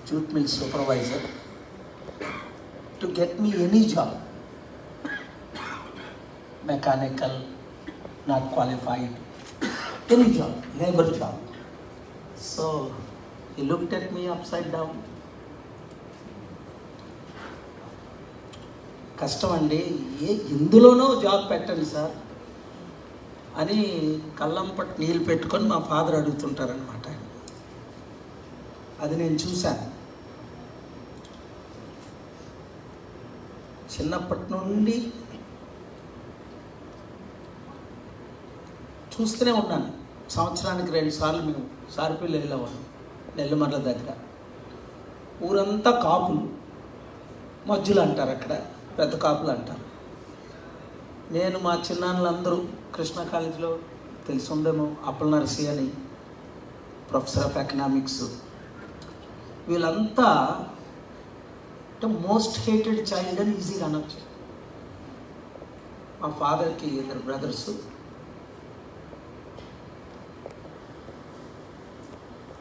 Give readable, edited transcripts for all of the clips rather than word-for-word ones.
jute mill supervisor to get me any job, mechanical, not qualified, any job, labor job. So he looked at me upside down. కష్టం అండి, ఇందులోనూ job పెట్టండి sir అని కళ్ళంపట్టు నీళ్ళు పెట్టుకొని మా father అడుగుతుంటారనమాట. అది నేను చూశాను. చిన్నప్పటి నుండి చూస్తూనే ఉన్నాను. సంవత్సరానికి 2 సార్లు మేము సారిపల్లి వెళ్ళేవాళ్ళం, నెల్లిమర్ల దగ్గర. ఊరంతా కాపులు, మధ్యలో అంటారు, అక్కడ పెద్ద కాపులు అంటారు. నేను మా చిన్నాన్నలందరూ కృష్ణా కాలేజీలో తెలిసి ఉందేమో, అప్పల నరసి అని ప్రొఫెసర్ ఆఫ్ ఎకనామిక్స్, వీళ్ళంతా అంటే మోస్ట్ హేటెడ్ చైల్డ్ అని ఈజీగా అనొచ్చు. మా ఫాదర్కి 2 బ్రదర్స్,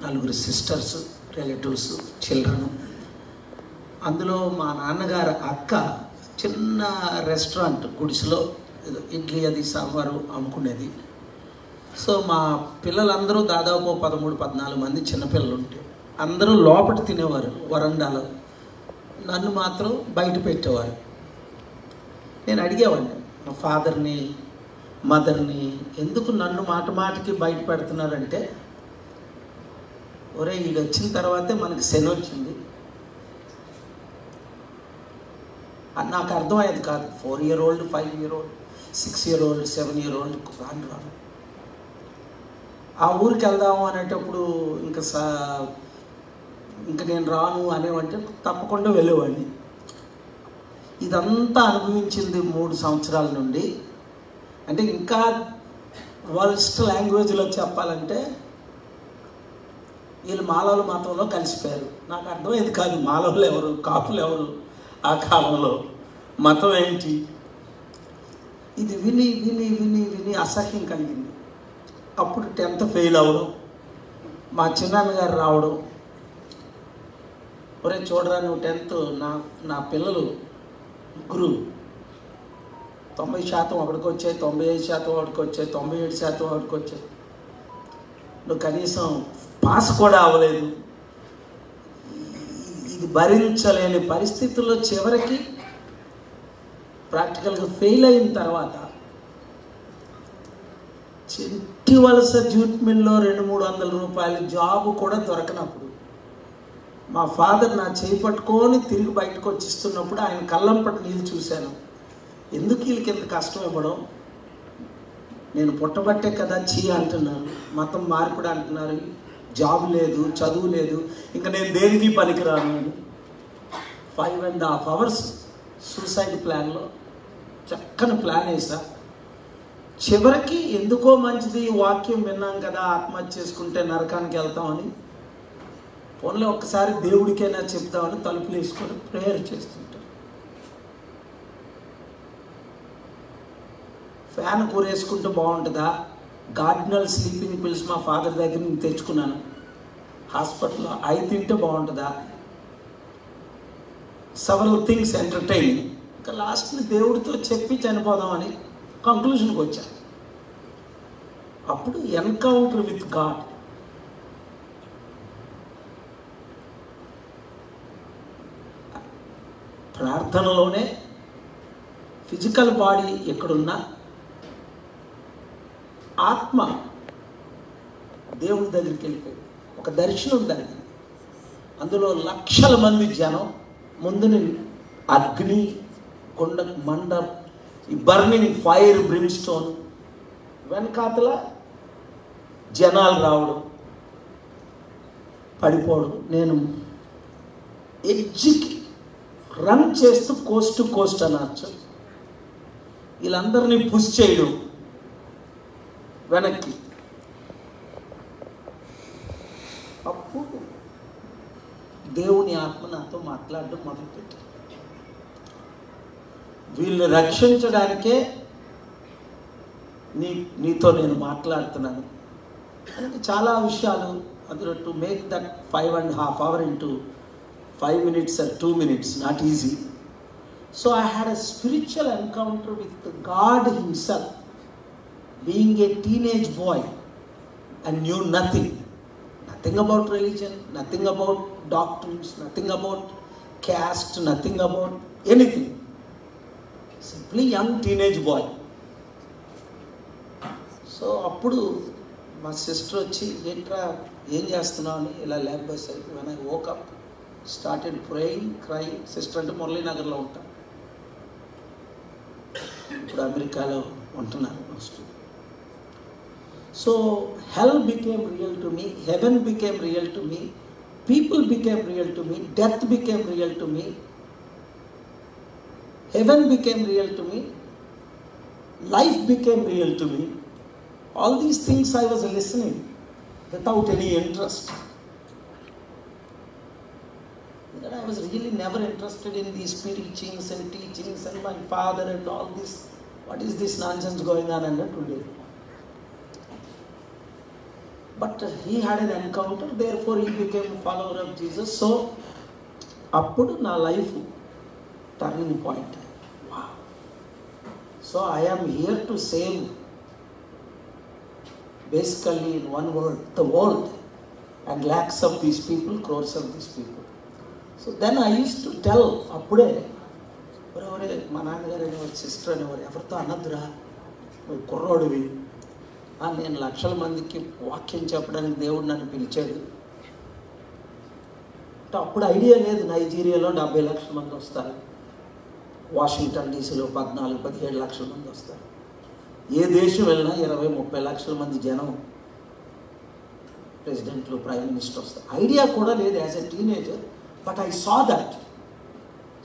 4 సిస్టర్స్, రిలేటివ్స్, చిల్డ్రన్. అందులో మా నాన్నగారు అక్క చిన్న రెస్టారెంట్ గుడిసెలో ఇడ్లీ అది సాంబారు అమ్ముకునేది. సో మా పిల్లలందరూ దాదాపు 13-14 మంది చిన్నపిల్లలు ఉంటే అందరూ లోపల తినేవారు వరండాలో, నన్ను మాత్రం బయట పెట్టేవారు. నేను అడిగేవాడిని మా ఫాదర్ని మదర్ని, ఎందుకు నన్ను మాటికి బయట పెడుతున్నారంటే, ఒరే ఈడు వచ్చిన తర్వాతే మనకి శని వచ్చింది. నాకు అర్థమయ్యేది కాదు. 4 year old, 5 year old, 6 year old, 7 year old రాను. ఆ ఊరికి వెళ్దాము అనేటప్పుడు ఇంకా నేను రాను అనేవంటే తప్పకుండా వెళ్ళేవాడిని. ఇదంతా అనుభవించింది 3 సంవత్సరాల నుండి. అంటే ఇంకా వరస్ట్ లాంగ్వేజ్లో చెప్పాలంటే వీళ్ళు మాలవుల మతంలో కలిసిపోయారు. నాకు అర్థమయ్యేది కాదు, మాలవులు ఎవరు, కాపులు ఎవరు, ఆ కాలంలో మతం ఏంటి. ఇది విని విని విని విని అసహ్యం కలిగింది. అప్పుడు 10th ఫెయిల్ అవ్వడం, మా చిన్నాన్నగారు రావడం, ఒరే చూడరా నువ్వు 10th, నా పిల్లలు ముగ్గురు 90% ఒకడికి వచ్చాయి, 95% ఒకడికి వచ్చాయి, 97% ఒకడికి వచ్చాయి, నువ్వు కనీసం పాస్ కూడా అవ్వలేదు. ఇది భరించలేని పరిస్థితుల్లో చివరికి ప్రాక్టికల్గా ఫెయిల్ అయిన తర్వాత చెట్టి వలస జూట్ మిల్లో 200-300 రూపాయల జాబు కూడా దొరకనప్పుడు మా ఫాదర్ నా చేయి పట్టుకొని తిరిగి బయటకు వచ్చిస్తున్నప్పుడు ఆయన కళ్ళంపటి నీళ్ళు చూశాను. ఎందుకు వీళ్ళకి ఎంత కష్టం ఇవ్వడం, నేను పుట్టబట్టే కదా అంటున్నారు, మతం మార్పిడి అంటున్నారు, జాబ్ లేదు, చదువు లేదు, ఇంకా నేను దేనికి పనికిరాను. 5.5 hours సూసైడ్ ప్లాన్లో చక్కని ప్లాన్ వేసా. చివరికి ఎందుకో మంచిది వాక్యం విన్నాం కదా, ఆత్మహత్య చేసుకుంటే నరకానికి వెళ్తామని, పోన్లే ఒక్కసారి దేవుడికైనా చెప్తామని తలుపులు వేసుకొని ప్రేయర్ చేస్తుంటాను. ఫ్యాన్ కూరేసుకుంటే బాగుంటుందా, గార్డినల్ స్లీపింగ్ పిల్స్ మా ఫాదర్ దగ్గర నేను తెచ్చుకున్నాను హాస్పిటల్లో, అవి తింటే బాగుంటుందా, సెవరల్ థింగ్స్ ఎంటర్టైనింగ్. ఇంకా లాస్ట్ని దేవుడితో చెప్పి చనిపోదామని కంక్లూషన్కి వచ్చాను. అప్పుడు ఎన్కౌంటర్ విత్ గాడ్, ప్రార్థనలోనే ఫిజికల్ బాడీ ఎక్కడున్నా ఆత్మ దేవుని దగ్గరికి వెళ్ళిపోయి ఒక దర్శనం జరిగింది. అందులో లక్షల మంది జనం, ముందుని అగ్ని కొండ మండ, ఈ బర్నింగ్ ఫైర్ బ్రిమ్స్టోన్, వెనకాతల జనాలు రావడం, పడిపోవడం. నేను ఎడ్జ్కి రన్ చేస్తూ కోస్ట్ టు కోస్ట్ అనొచ్చు, వీళ్ళందరినీ పుష్ చేయడం వెనక్కి. అప్పుడు దేవుని ఆత్మ నాతో మాట్లాడడం మొదలుపెట్టాడు. వీళ్ళని రక్షించడానికే నీతో నేను మాట్లాడుతున్నాను అంటే చాలా విషయాలు అందులో. To make that 5.5 hours into 5 minutes or 2 minutes, not easy. So I had a spiritual encounter with God himself. Being a teenage boy, I knew nothing about religion, nothing about doctrines, nothing about caste, nothing about anything. Simply young teenage boy. So appudu మా sister వచ్చి ఏంట్రా ఏం చేస్తున్నావు అని ఇలా లేకపోయేసరికి when I woke up, started praying, crying. Sister అంటే మురళీనగర్లో ఉంటాం, ఇప్పుడు అమెరికాలో ఉంటున్నారు mostly. So hell became real to me, heaven became real to me, people became real to me, death became real to me, heaven became real to me, life became real to me. All these things I was listening without any interest. That I was really never interested in these preachings and teachings and my father and all this. What is this nonsense going on under today? But he had an encounter, therefore he became a follower of Jesus. So, appudu na life turning point. Wow. So I am here to save, basically in one word, the world, and lakhs of these people, crores of these people. So then I used to tell, appude ఒరే మా నాన్నగారు అనేవారు, sister అనేవారు, ఎవరితో అనద్దురా నువ్వు కుర్రోడివి. నేను లక్షల మందికి వాక్యం చెప్పడానికి దేవుడు నన్ను పిలిచాడు. అప్పుడు ఐడియా లేదు, నైజీరియాలో 70 లక్షల మంది వస్తారు, వాషింగ్టన్ డీసీలో 14-17 లక్షల మంది వస్తారు, ఏ దేశం వెళ్ళినా 20-30 లక్షల మంది జనం, ప్రెసిడెంట్లు, ప్రైమ్ మినిస్టర్ వస్తారు. ఐడియా కూడా లేదు as a teenager, but I saw that.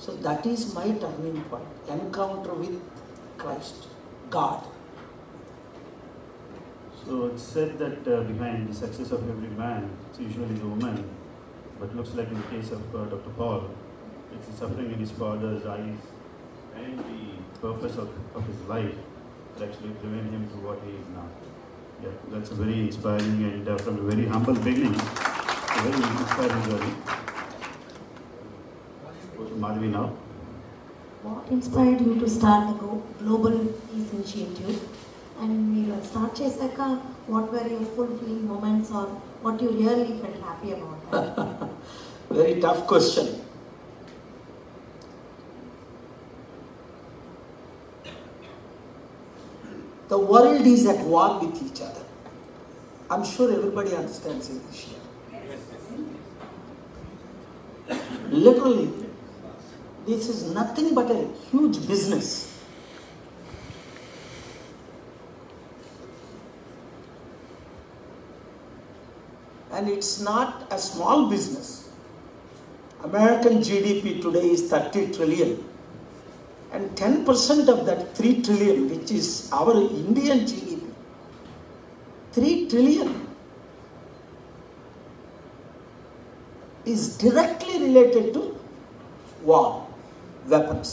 So that is my turning point, encounter with Christ, God. So it's said that behind the success of every man, it's usually the woman, but looks like in the case of Dr. Paul, it's the suffering in his father's eyes and the purpose of his life that actually driven him to what he is now. Yeah, that's a very inspiring and from a very humble beginning, a very inspiring journey. Madhavi now. What inspired you to start the Global Peace Initiative? And మీరు start చేశాక what were your fulfilling moments or what you really felt happy about that? Very tough question. The world is at war with each other. I'm sure everybody understands English here. Literally, this is nothing but a huge business. And it's not a small business. American GDP today is 30 trillion. And 10% of that 3 trillion, which is our Indian GDP, 3 trillion is directly related to war, weapons,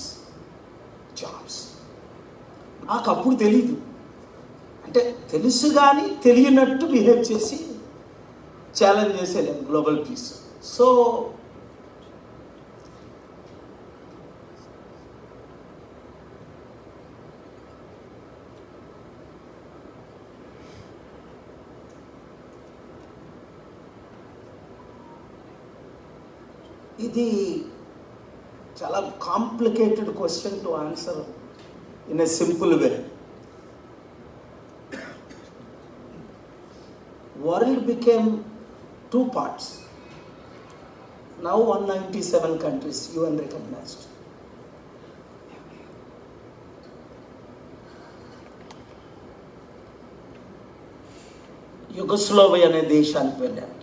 jobs. నాకు అప్పుడు తెలీదు, అంటే తెలుసు కానీ తెలియనట్టు behave చేసి challenge చేసేలేము global peace. So ఇది చాలా complicated question to answer in a simple way. World became 2 parts. Now 197 countries UN recognized. Yugoslavia అనే దేశానికి వెళ్ళాను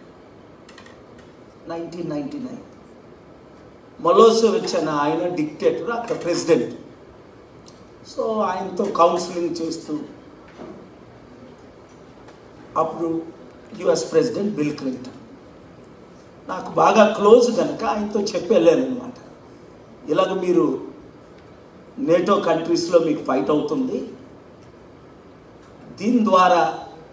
1999. మొలోసెవిచ్ అనే ఆయన డిక్టేటర్, అక్కడ ప్రెసిడెంట్. సో ఆయనతో కౌన్సిలింగ్ చేస్తూ, అప్పుడు యుఎస్ ప్రెసిడెంట్ బిల్ క్లింటన్ నాకు బాగా క్లోజ్ కనుక ఆయనతో చెప్పి వెళ్ళాను అనమాట. ఇలాగ మీరు నేటో కంట్రీస్లో మీకు ఫైట్ అవుతుంది, దీని ద్వారా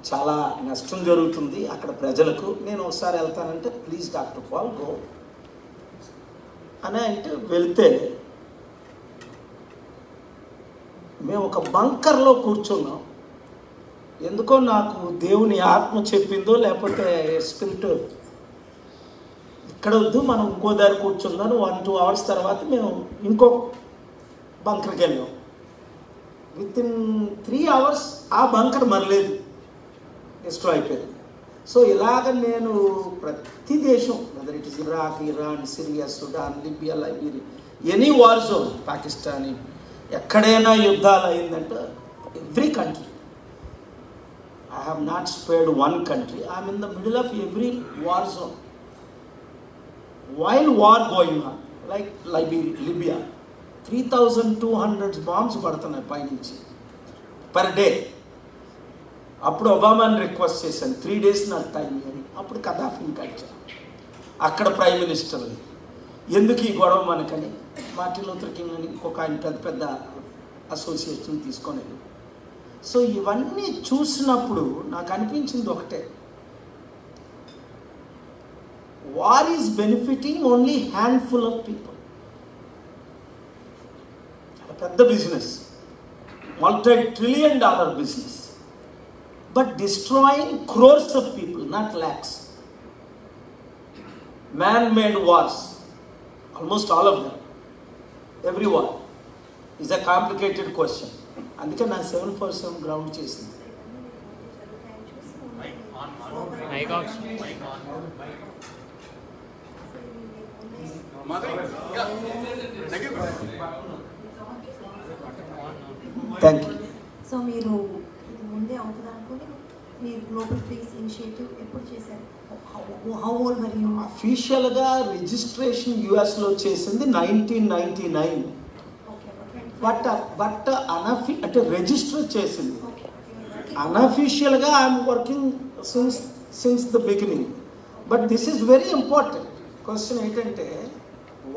చాలా నష్టం జరుగుతుంది అక్కడ ప్రజలకు, నేను ఒకసారి వెళ్తానంటే ప్లీజ్ డాక్టర్ పాల్ గో. అని అంటే వెళ్తే మేము ఒక బంకర్లో కూర్చున్నాం. ఎందుకో నాకు దేవుని ఆత్మ చెప్పిందో లేకపోతే స్పిరిట్ ఇక్కడ వద్దు మనం ఇంకో దారి కూర్చుందాం. 1-2 అవర్స్ తర్వాత మేము ఇంకో బంకర్కి వెళ్ళాం. వితిన్ 3 అవర్స్ ఆ బంకర్ మరలేదు, డిస్ట్రాయ్ అయిపోయింది. సో ఇలాగ నేను ప్రతి దేశం, whether it is Iraq, Iran, Syria, Sudan, Libya, Liberia, any war zone, Pakistan, ఎక్కడైనా యుద్ధాలు అయిందంటే every country, I have not spared one country. I am in the middle of every war zone. While war going on, like Libya, 3,200 bombs పడుతున్నాయి పైనుంచి per day. అప్పుడు ఒబామాని request చేశాను 3 days నాకు time అని. అప్పుడు కదాఫీని కలిచాను. అక్కడ ప్రైమ్ మినిస్టర్ ఎందుకు ఈ గొడవ మనకని మార్టిన్ లూథర్ కింగ్ అని ఇంకొక ఆయన పెద్ద అసోసియేషన్ తీసుకొని. సో ఇవన్నీ చూసినప్పుడు నాకు అనిపించింది ఒకటే, war is benefiting only handful of people. చాలా పెద్ద business, multi-trillion-dollar business, but destroying crores of people, not lakhs. Man-made wars, almost all of them, every war is a complicated question. అందుకే నా 747 గ్రౌండ్ చేసింది. Thank you. సో మీరు ఇది ముందే అవుతుంది అనుకుని మీరు గ్లోబల్ పీస్ ఇనిషియేటివ్ ఎప్పుడు చేశారు? హౌ ఓల్డ్ మరి యు? అఫీషియల్గా రిజిస్ట్రేషన్ యుఎస్లో చేసింది 1999. బట్ అంటే రిజిస్టర్ చేసింది. అన్అఫీషియల్గా I'm working since the beginning. But this is very important question. ఏంటంటే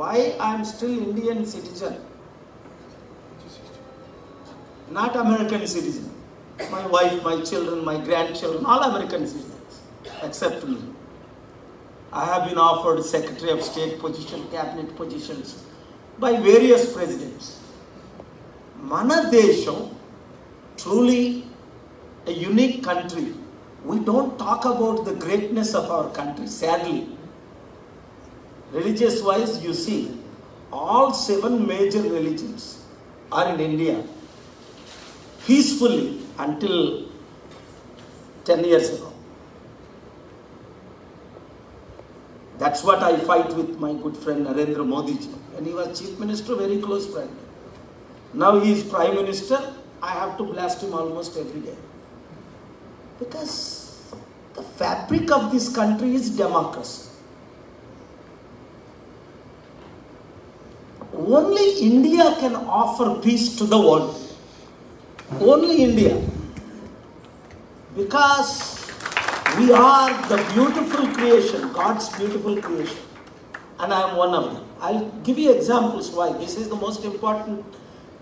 why I'm still Indian citizen, not American citizen. My wife, my children, my grandchildren, all American citizens except me. I have been offered Secretary of State position, cabinet positions by various presidents. Mana desham truly a unique country. We don't talk about the greatness of our country, sadly. Religious wise, you see, all 7 major religions are in India peacefully until 10 years ago. That's what I fight with my good friend Narendra Modi ji. When he was Chief Minister, very close friend. Now he is Prime Minister, I have to blast him almost every day. Because the fabric of this country is democracy. Only India can offer peace to the world. Only India. Because we are the beautiful creation, God's beautiful creation. And I am one of them. I'll give you examples why. This is the most important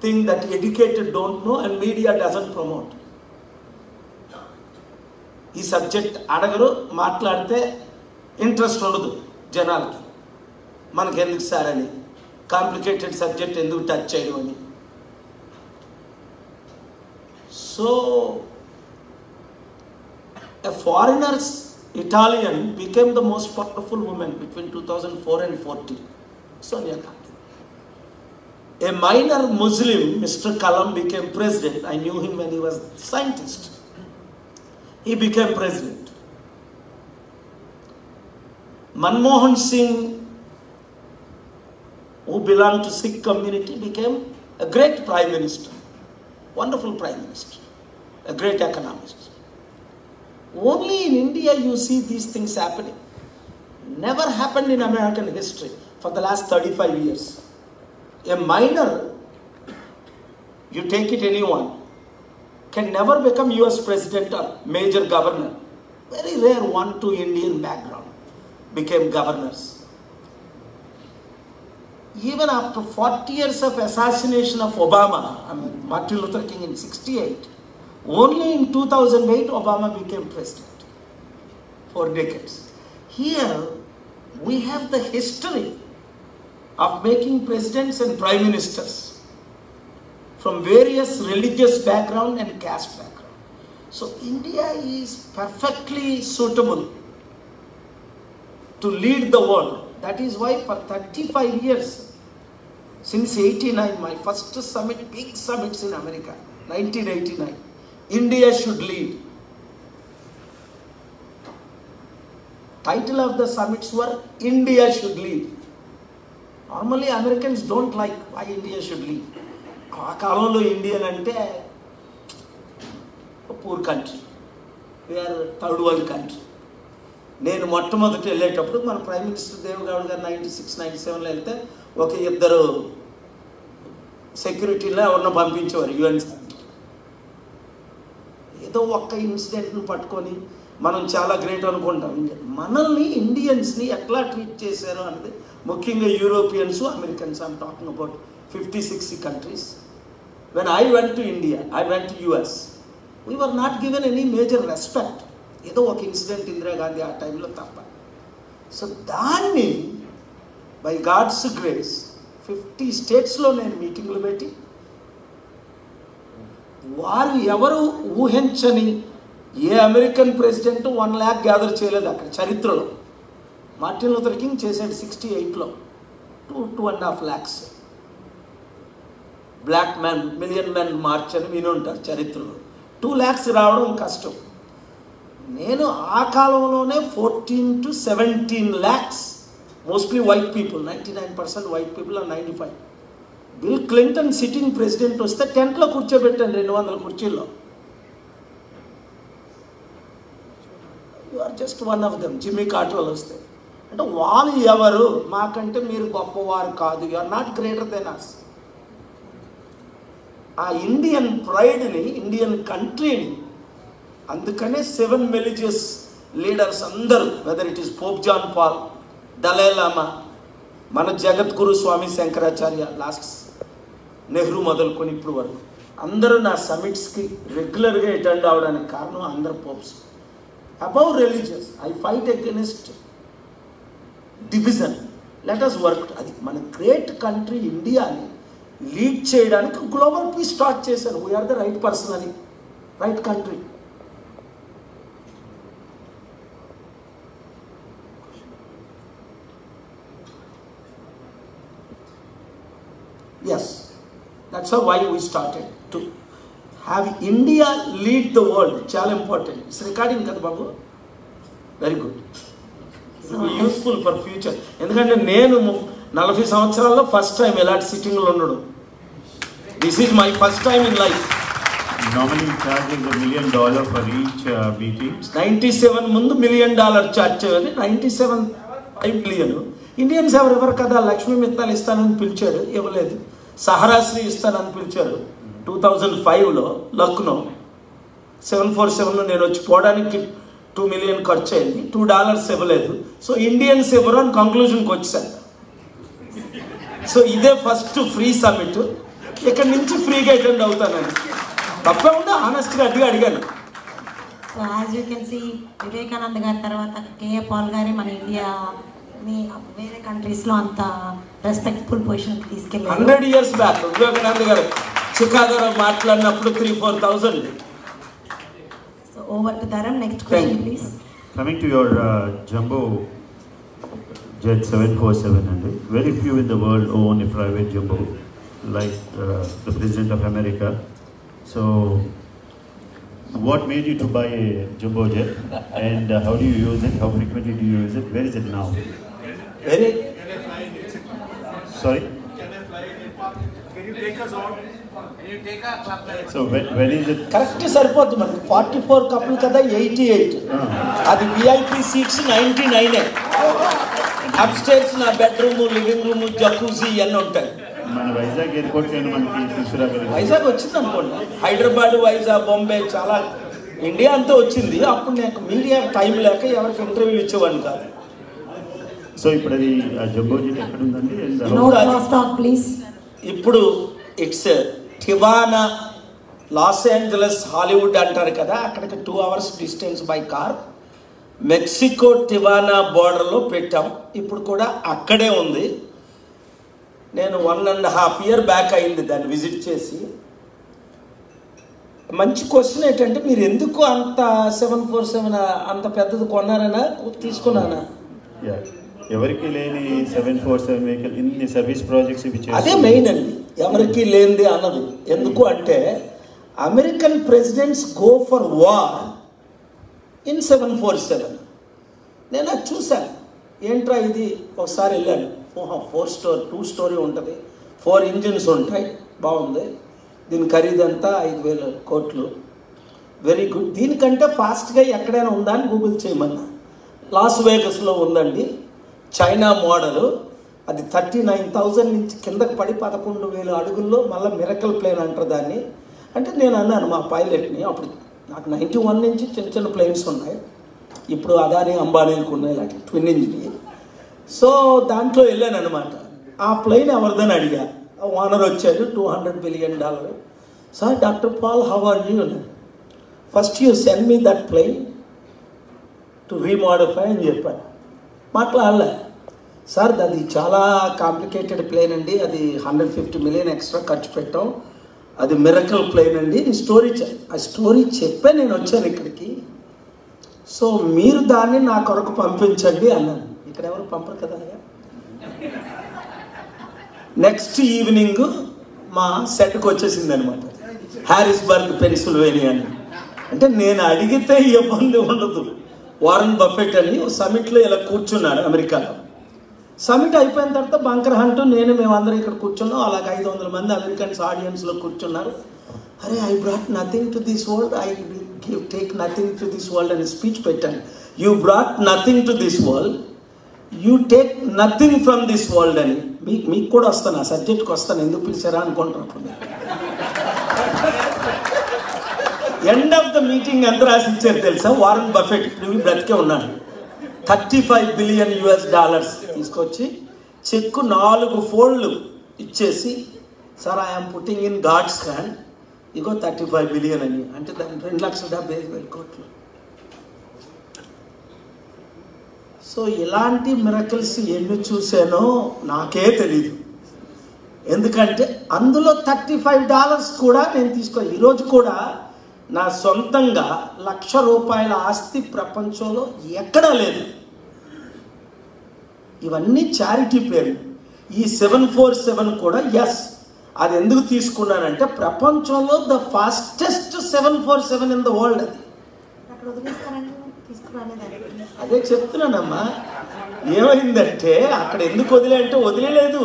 thing that educated don't know and media doesn't promote. ఈ subject అడగరు, మాట్లాడితే interest ఉండదు జనాలకి. మనకెందుకు sir అని, complicated subject ఎందుకు touch చేయడం అని. So a foreigner's Italian became the most powerful woman between 2004 and 2014. Sonia Gandhi. A minor Muslim, Mr. Kalam, became president. I knew him when he was a scientist. He became president. Manmohan Singh, who belonged to Sikh community, became a great prime minister. Wonderful prime minister. A great economist. Only in India you see these things happening. Never happened in American history for the last 35 years. A minor, you take it anyone, can never become US president or major governor. Very rare 1-2 Indian background became governors. Even after 40 years of assassination of Obama, Martin Luther King in 1968, only in 2008 Obama became president. 4 decades. Here we have the history of making presidents and prime ministers from various religious background and caste background. So India is perfectly suitable to lead the world. That is why for 35 years, since 89, my first summit, big summits in America, 1989, India should lead. Title of the summits were India should lead. Normally Americans don't like why India should lead. ఆ కాలంలో Indian అంటే poor country, we are third world country. నేను మొట్టమొదటి వెళ్ళేటప్పుడు మన prime minister Deve Gowda గారు 96-97లో వెళ్తే ఒక ఇద్దరు సెక్యూరిటీలో ఎవరినో పంపించేవారు యుఎన్. ఏదో ఒక్క ఇన్సిడెంట్ను పట్టుకొని మనం చాలా గ్రేట్ అనుకుంటాం. మనల్ని ఇండియన్స్ని ఎట్లా ట్రీట్ చేశారో అనేది ముఖ్యంగా Europeans, Americans. I'm talking about 50-60 countries. When I went to India, I went to US. We were not given any major respect. ఏదో ఒక ఇన్సిడెంట్ ఇందిరా గాంధీ ఆ టైంలో తప్ప. సో దాన్ని బై గాడ్స్ గ్రేస్ 50 స్టేట్స్లో నేను మీటింగ్లు పెట్టి వారు ఎవరు ఊహించని ఏ అమెరికన్ ప్రెసిడెంట్ 1 lakh గ్యాదర్ చేయలేదు అక్కడ చరిత్రలో. మార్టిన్ లూథర్ కింగ్ చేశాడు 68లో 2.5 lakhs. Black man million man march అని విని ఉంటారు చరిత్రలో. 2 lakhs రావడం కష్టం. నేను ఆ కాలంలోనే 14 to 17 lakhs, mostly white people, 99% white people are 95. Bill Clinton sitting president వస్తే టెంట్లో కూర్చోబెట్టాను 200 కుర్చీల్లో. You are just one of them. Jimmy కార్టర్లు వస్తే అంటే వాళ్ళు ఎవరు, మాకంటే మీరు గొప్పవారు కాదు, you are not greater than us. ఆ ఇండియన్ ప్రైడ్ని, ఇండియన్ కంట్రీని, అందుకనే 7 రిలీజియస్ లీడర్స్ అందరూ, whether it is Pope John Paul, Dalai Lama, మన జగద్గురు స్వామి శంకరాచార్య, లాస్ట్ నెహ్రూ మొదలుకొని ఇప్పుడు వరకు అందరూ నా సమిట్స్కి రెగ్యులర్గా అటెండ్ అవడానికి కారణం అందరు popes. Above religious I fight against division. Let us work. అది మన గ్రేట్ కంట్రీ ఇండియాని లీడ్ చేయడానికి గ్లోబల్ పీస్ స్టార్ట్ చేశారు. వీఆర్ ద రైట్ పర్సన్ అని, right country. Yes, that's how why we started to have India lead the world. Chala important. It's recording kada babu. Very good. It will be useful for future. ఎందుకంటే నేను 40 సంవత్సరాల్లో first time ఎలాంటి సిట్టింగ్లో ఉండడు. This is my first time in life. Normally charges $1 million for each meeting. 97 ముందు $1 million charge చేయాలి. 97 5 million. Indians ఎవరెవరు కదా లక్ష్మీ మిత్తాలు ఇస్తానని పిలిచాడు, ఇవ్వలేదు. సహరాశ్రీ ఇస్తానని పిలిచారు 2005లో లక్నో. 747లో నేను వచ్చి పోవడానికి $2 million ఖర్చు అయింది. $2 ఇవ్వలేదు. సో ఇండియన్స్ ఎవరు అని కంక్లూజన్కి వచ్చాను. సో ఇదే ఫస్ట్ ఫ్రీ సమ్మిట్. ఇక్కడ నుంచి ఫ్రీగా అటెండ్ అవుతానండి. తప్పకుండా ఆనెస్ట్గా అడిగాను. So as you can see, Vivekananda గారి తర్వాత కేఏ పాల్ గారి మన ఇండియా వేరే కంట్రీస్లో అంత రెస్పెక్ట్ఫుల్ పొజిషన్కి తీసుకెళ్ళారు. 100 years బ్యాక్ వివేకానంద గారు చికాగోలో మాట్లాడినప్పుడు 3,000-4,000. So over to Dharam. Next question please. Coming to your jumbo jet 747, and very few in the world own a private jumbo like the President of America. So what made you to buy a jumbo jet, and how do you use it? How frequently do you use it? Where is it now? Very. Sorry? Can you take us on? Can you take us up? So when is it? Correct సరిపోద్ది మనకి. 44 కప్పులు కదా, 88. అది VIP seats 99. Up stairs నా bedroom, living room, జకూజీ ఇవన్నీ ఉంటాయి. మన Vizag airport మనకి తీసుకురాగలిగారు. వైజాగ్ వచ్చింది అనుకోండి. హైదరాబాద్, వైజాగ్, బాంబే, చాలా ఇండియా అంతా వచ్చింది. అప్పుడు నాకు మీడియా టైం లేక ఎవరికి ఇంటర్వ్యూలు ఇచ్చేవాడిని కాదు. సో ఇప్పుడు అది జంబో జెట్ ఎక్కడ ఉందండి? ఇప్పుడు it's Tijuana, Los Angeles, Hollywood అంటారు కదా, అక్కడికి 2 hours distance by car. Mexico Tijuana బోర్డర్లో పెట్టాం. ఇప్పుడు కూడా అక్కడే ఉంది. నేను 1.5 year బ్యాక్ అయింది దాన్ని విజిట్ చేసి. మంచి క్వశ్చన్ ఏంటంటే, మీరు ఎందుకు అంత 747 అంత పెద్దది కొన్నారనా తీసుకున్నానా? ఎవరికి లేని 747 వెహికల్ ఇన్ని సర్వీస్ ప్రాజెక్ట్స్ ఇవి చేసి, అదే మెయిన్ అండి, ఎవరికి లేనిది అన్నది. ఎందుకు అంటే American presidents go for war in 747. నేను అది చూశాను, ఏంట్రా ఇది. ఒకసారి వెళ్ళాను, 2 story ఉంటుంది, 4 engines ఉంటాయి, బాగుంది. దీని ఖరీదంతా 5,000 కోట్లు. Very good. దీనికంటే ఫాస్ట్గా ఎక్కడైనా ఉందా అని గూగుల్ చేయమన్నా. లాస్ వేగస్లో ఉందండి, చైనా మోడలు. అది 39,000 నుంచి కిందకి పడి 11,000 అడుగుల్లో మళ్ళీ మిరకల్ ప్లేన్ అంటారు దాన్ని. అంటే నేను అన్నాను మా పైలట్ని, అప్పుడు నాకు 91 నుంచి చిన్న చిన్న ప్లేన్స్ ఉన్నాయి, ఇప్పుడు అదాని అంబానీలకు ఉన్నాయి ఇలాంటి ట్విన్ ఇంజిన్. సో దాంట్లో వెళ్ళాను అనమాట. ఆ ప్లేన్ ఎవరిదని అడిగా. ఓనర్ వచ్చాడు, $200 billion. Sir, doctor Paul, how are you? First you send me that plane to remodify అని చెప్పాను. మాట్లాడలే. సార్, అది చాలా కాంప్లికేటెడ్ ప్లేన్ అండి, అది 150 million ఎక్స్ట్రా ఖర్చు పెట్టాం, అది మిరకల్ ప్లేన్ అండి. ఆ స్టోరీ చెప్పే నేను వచ్చాను ఇక్కడికి. సో మీరు దాన్ని నా కొరకు పంపించండి అన్నాను. ఇక్కడ ఎవరు పంపరు కదా. నెక్స్ట్ ఈవినింగ్ మా సెట్కి వచ్చేసింది అనమాట, హ్యారిస్బర్గ్, పెన్సిల్వేనియా అని. అంటే నేను అడిగితే ఇబ్బంది ఉండదు. వారన్ బఫెట్ అని సమిట్లో ఇలా కూర్చున్నాడు అమెరికాలో. సమిట్ అయిపోయిన తర్వాత బంకర్ హంట్, మేమందరం ఇక్కడ కూర్చున్నాం. అలాగే 500 మంది అమెరికన్స్ ఆడియన్స్లో కూర్చున్నారు. అరే, I brought nothing to this world, I take nothing to this world అని స్పీచ్ పెట్టాను. You brought nothing to this world, you take nothing from this world అని. మీకు కూడా వస్తాను, ఆ సబ్జెక్ట్కి వస్తాను, ఎందుకు పిలిచారా అనుకుంటున్నప్పుడు. ఎండ్ ఆఫ్ ద మీటింగ్ ఎంత రాసి ఇచ్చారు తెలుసా? వారన్ బఫెట్ ఇప్పుడు బ్రతికే ఉన్నాడు. $35 billion తీసుకొచ్చి చెక్కు 4 fold ఇచ్చేసి, sir I'm putting in God's hand, ఇగో 35 billion అని. అంటే దాన్ని 2,75,000 కోట్లు. సో ఇలాంటి మిరకల్స్ ఎన్ని చూసానో నాకే తెలీదు. ఎందుకంటే అందులో $35 కూడా నేను తీసుకో. ఈరోజు కూడా నా సొంతంగా ₹1,00,000 ఆస్తి ప్రపంచంలో ఎక్కడా లేదు. ఇవన్నీ చారిటీ పేరు. ఈ 747 కూడా ఎస్, అది ఎందుకు తీసుకున్నానంటే ప్రపంచంలో the fastest 747 in the world. అది అదే చెప్తున్నానమ్మా. ఏమైందంటే అక్కడ ఎందుకు వదిలే అంటే వదిలేదు.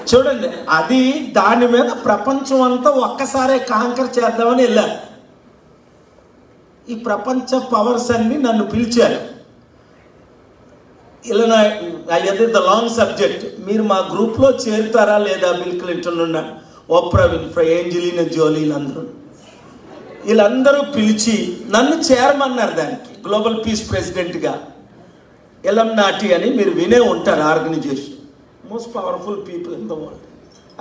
చూడండి, అది దాని మీద ప్రపంచం అంతా ఒక్కసారే కాంకర్ చేద్దామని వెళ్ళారు. ఈ ప్రపంచ పవర్స్ అన్ని నన్ను పిలిచారు. ఇలా అయ్యది ద లాంగ్ సబ్జెక్ట్. మీరు మా గ్రూప్లో చేరుతారా లేదా? బిల్ క్లింటన్ ఉన్నాడు, ఓప్రా విన్ఫ్రే, ఏంజెలినా జోలీ, వీళ్ళందరూ పిలిచి నన్ను చేరమన్నారు దానికి, గ్లోబల్ పీస్ ప్రెసిడెంట్గా. ఎలంనాటి అని మీరు వినే ఉంటారు organization, most powerful people in the world.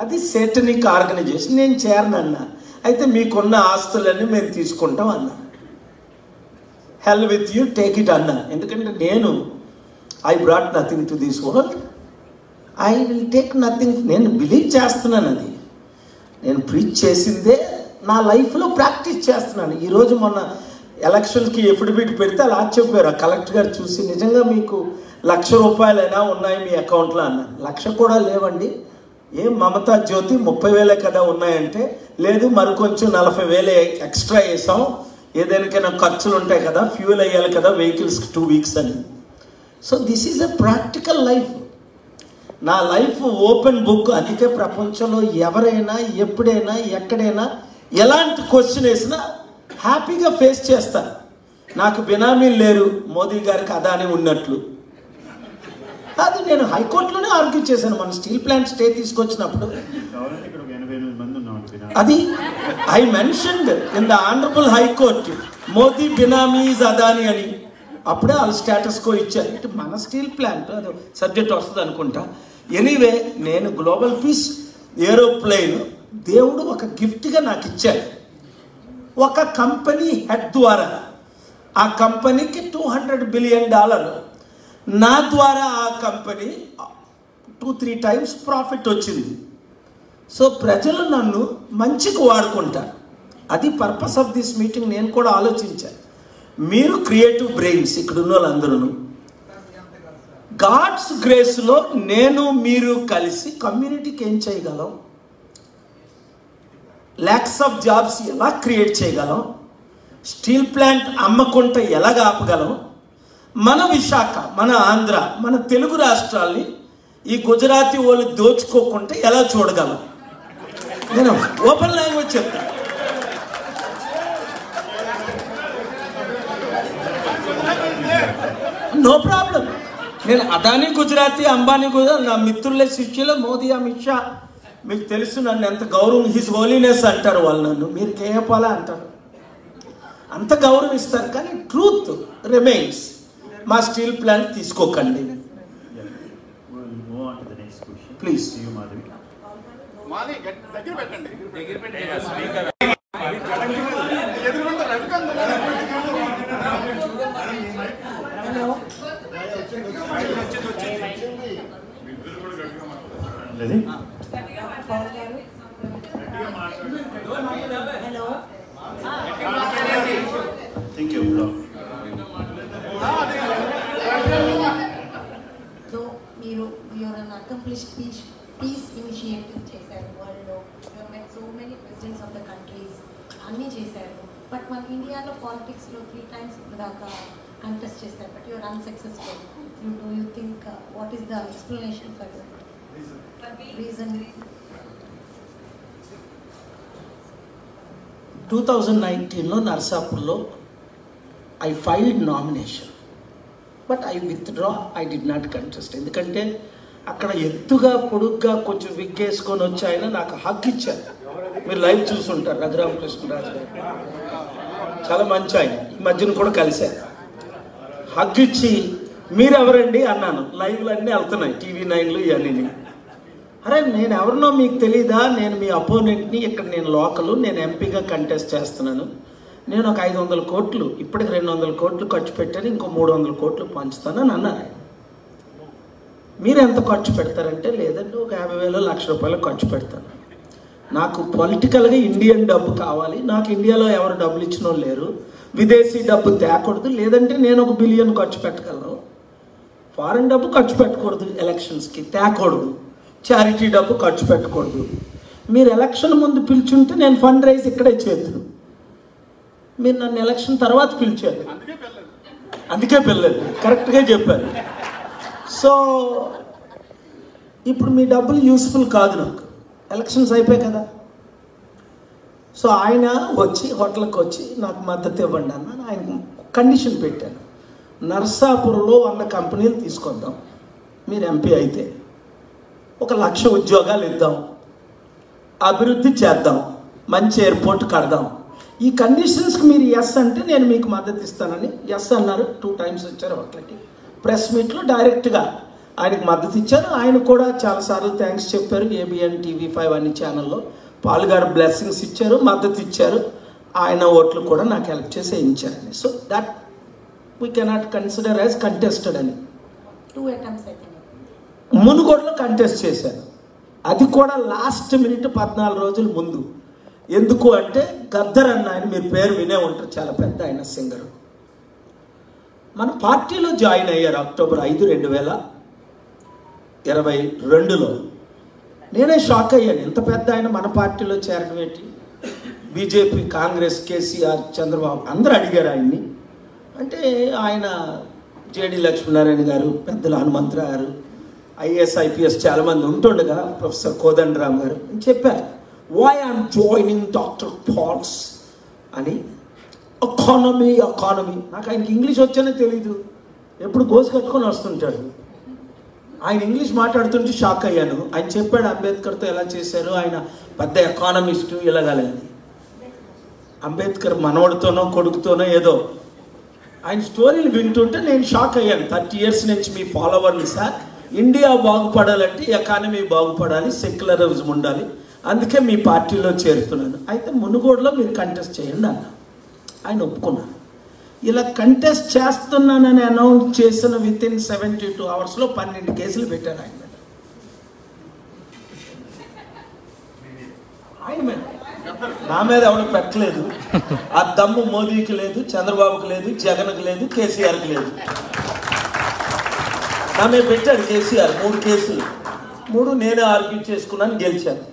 అది సేటనిక్ ఆర్గనైజేషన్. నేను చేరనన్నా. అయితే మీకున్న ఆస్తులన్నీ మేము తీసుకుంటాం అన్నా. హెల్ విత్ యూ, టేక్ ఇట్ అన్నా. ఎందుకంటే నేను I brought nothing to this world, I will take nothing. నేను బిలీవ్ చేస్తున్నాను, అది నేను ప్రీచ్ చేసిందే నా లైఫ్లో ప్రాక్టీస్ చేస్తున్నాను. ఈరోజు మొన్న ఎలక్షన్కి ఎఫిడవిట్ పెడితే అలా చెప్పారు ఆ కలెక్టర్ గారు చూసి, నిజంగా మీకు ₹1,00,000 ఉన్నాయి మీ అకౌంట్లో అన్నాను. 1,00,000 కూడా లేవండి. ఏం మమతా జ్యోతి 30,000 కదా ఉన్నాయంటే, లేదు మరికొంచెం 40,000 ఎక్స్ట్రా వేసాం, ఏదైనా ఖర్చులు ఉంటాయి కదా, ఫ్యూల్ అయ్యాలి కదా వెహికల్స్కి 2 weeks అని. So this is a practical life. నా లైఫ్ ఓపెన్ బుక్. అందుకే ప్రపంచంలో ఎవరైనా ఎప్పుడైనా ఎక్కడైనా ఎలాంటి క్వశ్చన్ వేసినా హ్యాపీగా ఫేస్ చేస్తాను. నాకు బినామీలు లేరు, మోదీ గారికి అదాని ఉన్నట్లు. అది నేను హైకోర్టులోనే ఆర్గ్యూ చేశాను. మన స్టీల్ ప్లాంట్ స్టే తీసుకొచ్చినప్పుడు అది I mentioned in the honourable high court, Modi benamis Adani అని. అప్పుడే వాళ్ళు స్టేటస్ కో ఇచ్చారు. ఇటు మన స్టీల్ ప్లాంట్ అది సబ్జెక్ట్ వస్తుంది అనుకుంటా. ఎనీవే, నేను గ్లోబల్ పీస్ ఏరోప్లేన్ దేవుడు ఒక గిఫ్ట్గా నాకు ఇచ్చాడు. ఒక కంపెనీ హెడ్ ద్వారా ఆ కంపెనీకి $200 billion నా ద్వారా ఆ కంపెనీ 2-3 టైమ్స్ ప్రాఫిట్ వచ్చింది. సో ప్రజలు నన్ను మంచికి వాడుకుంటారు. అది పర్పస్ ఆఫ్ దిస్ మీటింగ్. నేను కూడా ఆలోచించాను, మీరు క్రియేటివ్ బ్రెయిన్స్ ఇక్కడ ఉన్న వాళ్ళందరూ, గాడ్స్ గ్రేస్లో నేను మీరు కలిసి కమ్యూనిటీకి ఏం చేయగలం, ల్యాక్స్ ఆఫ్ జాబ్స్ ఎలా క్రియేట్ చేయగలం, స్టీల్ ప్లాంట్ అమ్మకుంటే ఎలాగ ఆపగలం, మన విశాఖ, మన ఆంధ్ర, మన తెలుగు రాష్ట్రాల్ని ఈ గుజరాతీ వాళ్ళు దోచుకోకుంటే ఎలా చూడగలం. నేను ఓపెన్ లాంగ్వేజ్ చెప్తాను. No problem. నేను అదానీ గుజరాతీ, అంబానీ గుజరాతీ, నా మిత్రుల శిష్యులు మోదీ, అమిత్ షా, మీకు తెలుసు నన్ను ఎంత గౌరవం, హిజ్ హోలీనెస్ అంటారు వాళ్ళు, నన్ను మీరు కేపాలా అంటారు, అంత గౌరవిస్తారు. కానీ ట్రూత్ రిమైన్స్. మా స్టీల్ ప్లాంట్ తీసుకోకండి please. you're an accomplished peace initiative చేశారు వరల్డ్లో. you met so many presidents of the countries, అన్నీ చేశారు. బట్ మన ఇండియాలో పాలిటిక్స్లో 3 times దాకా కంటెస్ట్ చేశారు, but you're unsuccessful. you think what is the explanation for that reason? 2019లో నర్సాపూర్లో I filed nomination, but I withdraw. I did not contest. ఎందుకంటే అక్కడ ఎత్తుగా పొడుగ్గా కొంచెం విగ్గేసుకొని వచ్చి ఆయన నాకు హక్ ఇచ్చారు. మీరు లైవ్ చూసుంటారు, రఘురామకృష్ణరాజు గారు చాలా మంచి ఆయన, ఈ మధ్యన కూడా కలిశారు. హక్ ఇచ్చి మీరెవరండి అన్నాను. లైవ్లు అన్నీ వెళ్తున్నాయి, TV9లు ఇవన్నీ. అరే నేను ఎవరినో మీకు తెలీదా, నేను మీ అపోనెంట్ని, ఇక్కడ నేను లోకలు, నేను ఎంపీగా కంటెస్ట్ చేస్తున్నాను, నేను ఒక 500 కోట్లు ఇప్పటికి 200 కోట్లు ఖర్చు పెట్టాను, ఇంకో 300 కోట్లు పంచుతానని అన్నారు. మీరు ఎంత ఖర్చు పెడతారంటే, లేదంటే ఒక 50,000 లక్ష రూపాయలు ఖర్చు పెడతాను. నాకు పొలిటికల్గా ఇండియన్ డబ్బు కావాలి, నాకు ఇండియాలో ఎవరు డబ్బులు ఇచ్చిన వాళ్ళు లేరు, విదేశీ డబ్బు తేకూడదు, లేదంటే నేను ఒక $1 బిలియన్ ఖర్చు పెట్టగలను. ఫారెన్ డబ్బు ఖర్చు పెట్టకూడదు, ఎలక్షన్స్కి తేకూడదు, చారిటీ డబ్బు ఖర్చు పెట్టకూడదు. మీరు ఎలక్షన్ ముందు పిలిచుంటే నేను ఫండ్ రైజ్ ఇక్కడే చేద్దును. మీరు నన్ను ఎలక్షన్ తర్వాత పిలిచారు, అందుకే పిల్లలు కరెక్ట్గా చెప్పారు. సో ఇప్పుడు మీ డబ్బులు యూస్ఫుల్ కాదు నాకు, ఎలక్షన్స్ అయిపోయాయి కదా. సో ఆయన వచ్చి హోటల్కి వచ్చి నాకు మద్దతు ఇవ్వండి అన్న. ఆయన కండిషన్ పెట్టాను, నర్సాపూర్లో 100 కంపెనీలు తీసుకొద్దాం, మీరు ఎంపీ అయితే 1,00,000 ఉద్యోగాలు ఇద్దాం, అభివృద్ధి చేద్దాం, మంచి ఎయిర్పోర్ట్ కడదాం. ఈ కండిషన్స్కి మీరు ఎస్ అంటే నేను మీకు మద్దతు ఇస్తానని ఎస్ అన్నారు. 2 times వచ్చారు హోటల్కి. ప్రెస్ మీట్లో డైరెక్ట్గా ఆయనకు మద్దతు ఇచ్చారు. ఆయన కూడా చాలాసార్లు థ్యాంక్స్ చెప్పారు. ABN TV5 అన్ని ఛానల్లో పాల్గారు బ్లెస్సింగ్స్ ఇచ్చారు, మద్దతు ఇచ్చారు. ఆయన ఓట్లు కూడా నాకు హెల్ప్ చేసి వేయించారని. So that we cannot consider as contested అని. 2 attempts అయితే మునుగోడులో కంటెస్ట్ చేశాను. అది కూడా లాస్ట్ మినిట్ 14 రోజుల ముందు. ఎందుకు అంటే గద్దర్ అన్న ఆయన, మీరు పేరు వినే ఉంటారు, చాలా పెద్ద ఆయన సింగర్, మన పార్టీలో జాయిన్ అయ్యారు October 5, 2022లో. నేనే షాక్ అయ్యాను, ఎంత పెద్ద ఆయన మన పార్టీలో చేరడం ఏంటి, బీజేపీ, కాంగ్రెస్, KCR, చంద్రబాబు అందరూ అడిగారు ఆయన్ని. అంటే ఆయన JD లక్ష్మీనారాయణ గారు, పెద్దల హనుమంతరావు గారు, IAS IPS చాలామంది ఉంటుండగా, ప్రొఫెసర్ కోదండరామ్ గారు చెప్పారు, why I'm joining doctor Paul's అని. ఎకానమీ. నాకు ఆయనకి ఇంగ్లీష్ వచ్చానే తెలీదు, ఎప్పుడు గోసు కట్టుకొని వస్తుంటాడు. ఆయన ఇంగ్లీష్ మాట్లాడుతుంటే షాక్ అయ్యాను. ఆయన చెప్పాడు అంబేద్కర్తో ఎలా చేశారు, ఆయన పెద్ద ఎకానమిస్టు ఇలాగలేదు. అంబేద్కర్ మనవడితోనో కొడుకుతోనో ఏదో ఆయన స్టోరీలు వింటుంటే నేను షాక్ అయ్యాను. 30 years నుంచి మీ ఫాలోవర్ని సార్, ఇండియా బాగుపడాలంటే ఎకానమీ బాగుపడాలి, సెక్యులరిజం ఉండాలి, అందుకే మీ పార్టీలో చేరుతున్నాను. అయితే మునుగోడులో మీరు కంటెస్ట్ చేయండి అన్న. ఆయన ఒప్పుకున్నారు. ఇలా కంటెస్ట్ చేస్తున్నానని అనౌన్స్ చేసిన విత్ ఇన్ 72 అవర్స్లో 12 కేసులు పెట్టారు ఆయన మీద. ఆయన మీద, నా మీద ఎవరు పెట్టలేదు. ఆ దమ్ము మోదీకి లేదు, చంద్రబాబుకి లేదు, జగన్కి లేదు, కేసీఆర్కి లేదు. నా మీద పెట్టాడు కేసీఆర్ 3 కేసులు. 3 నేనే ఆర్గ్యూ చేసుకున్నాను, గెలిచాను.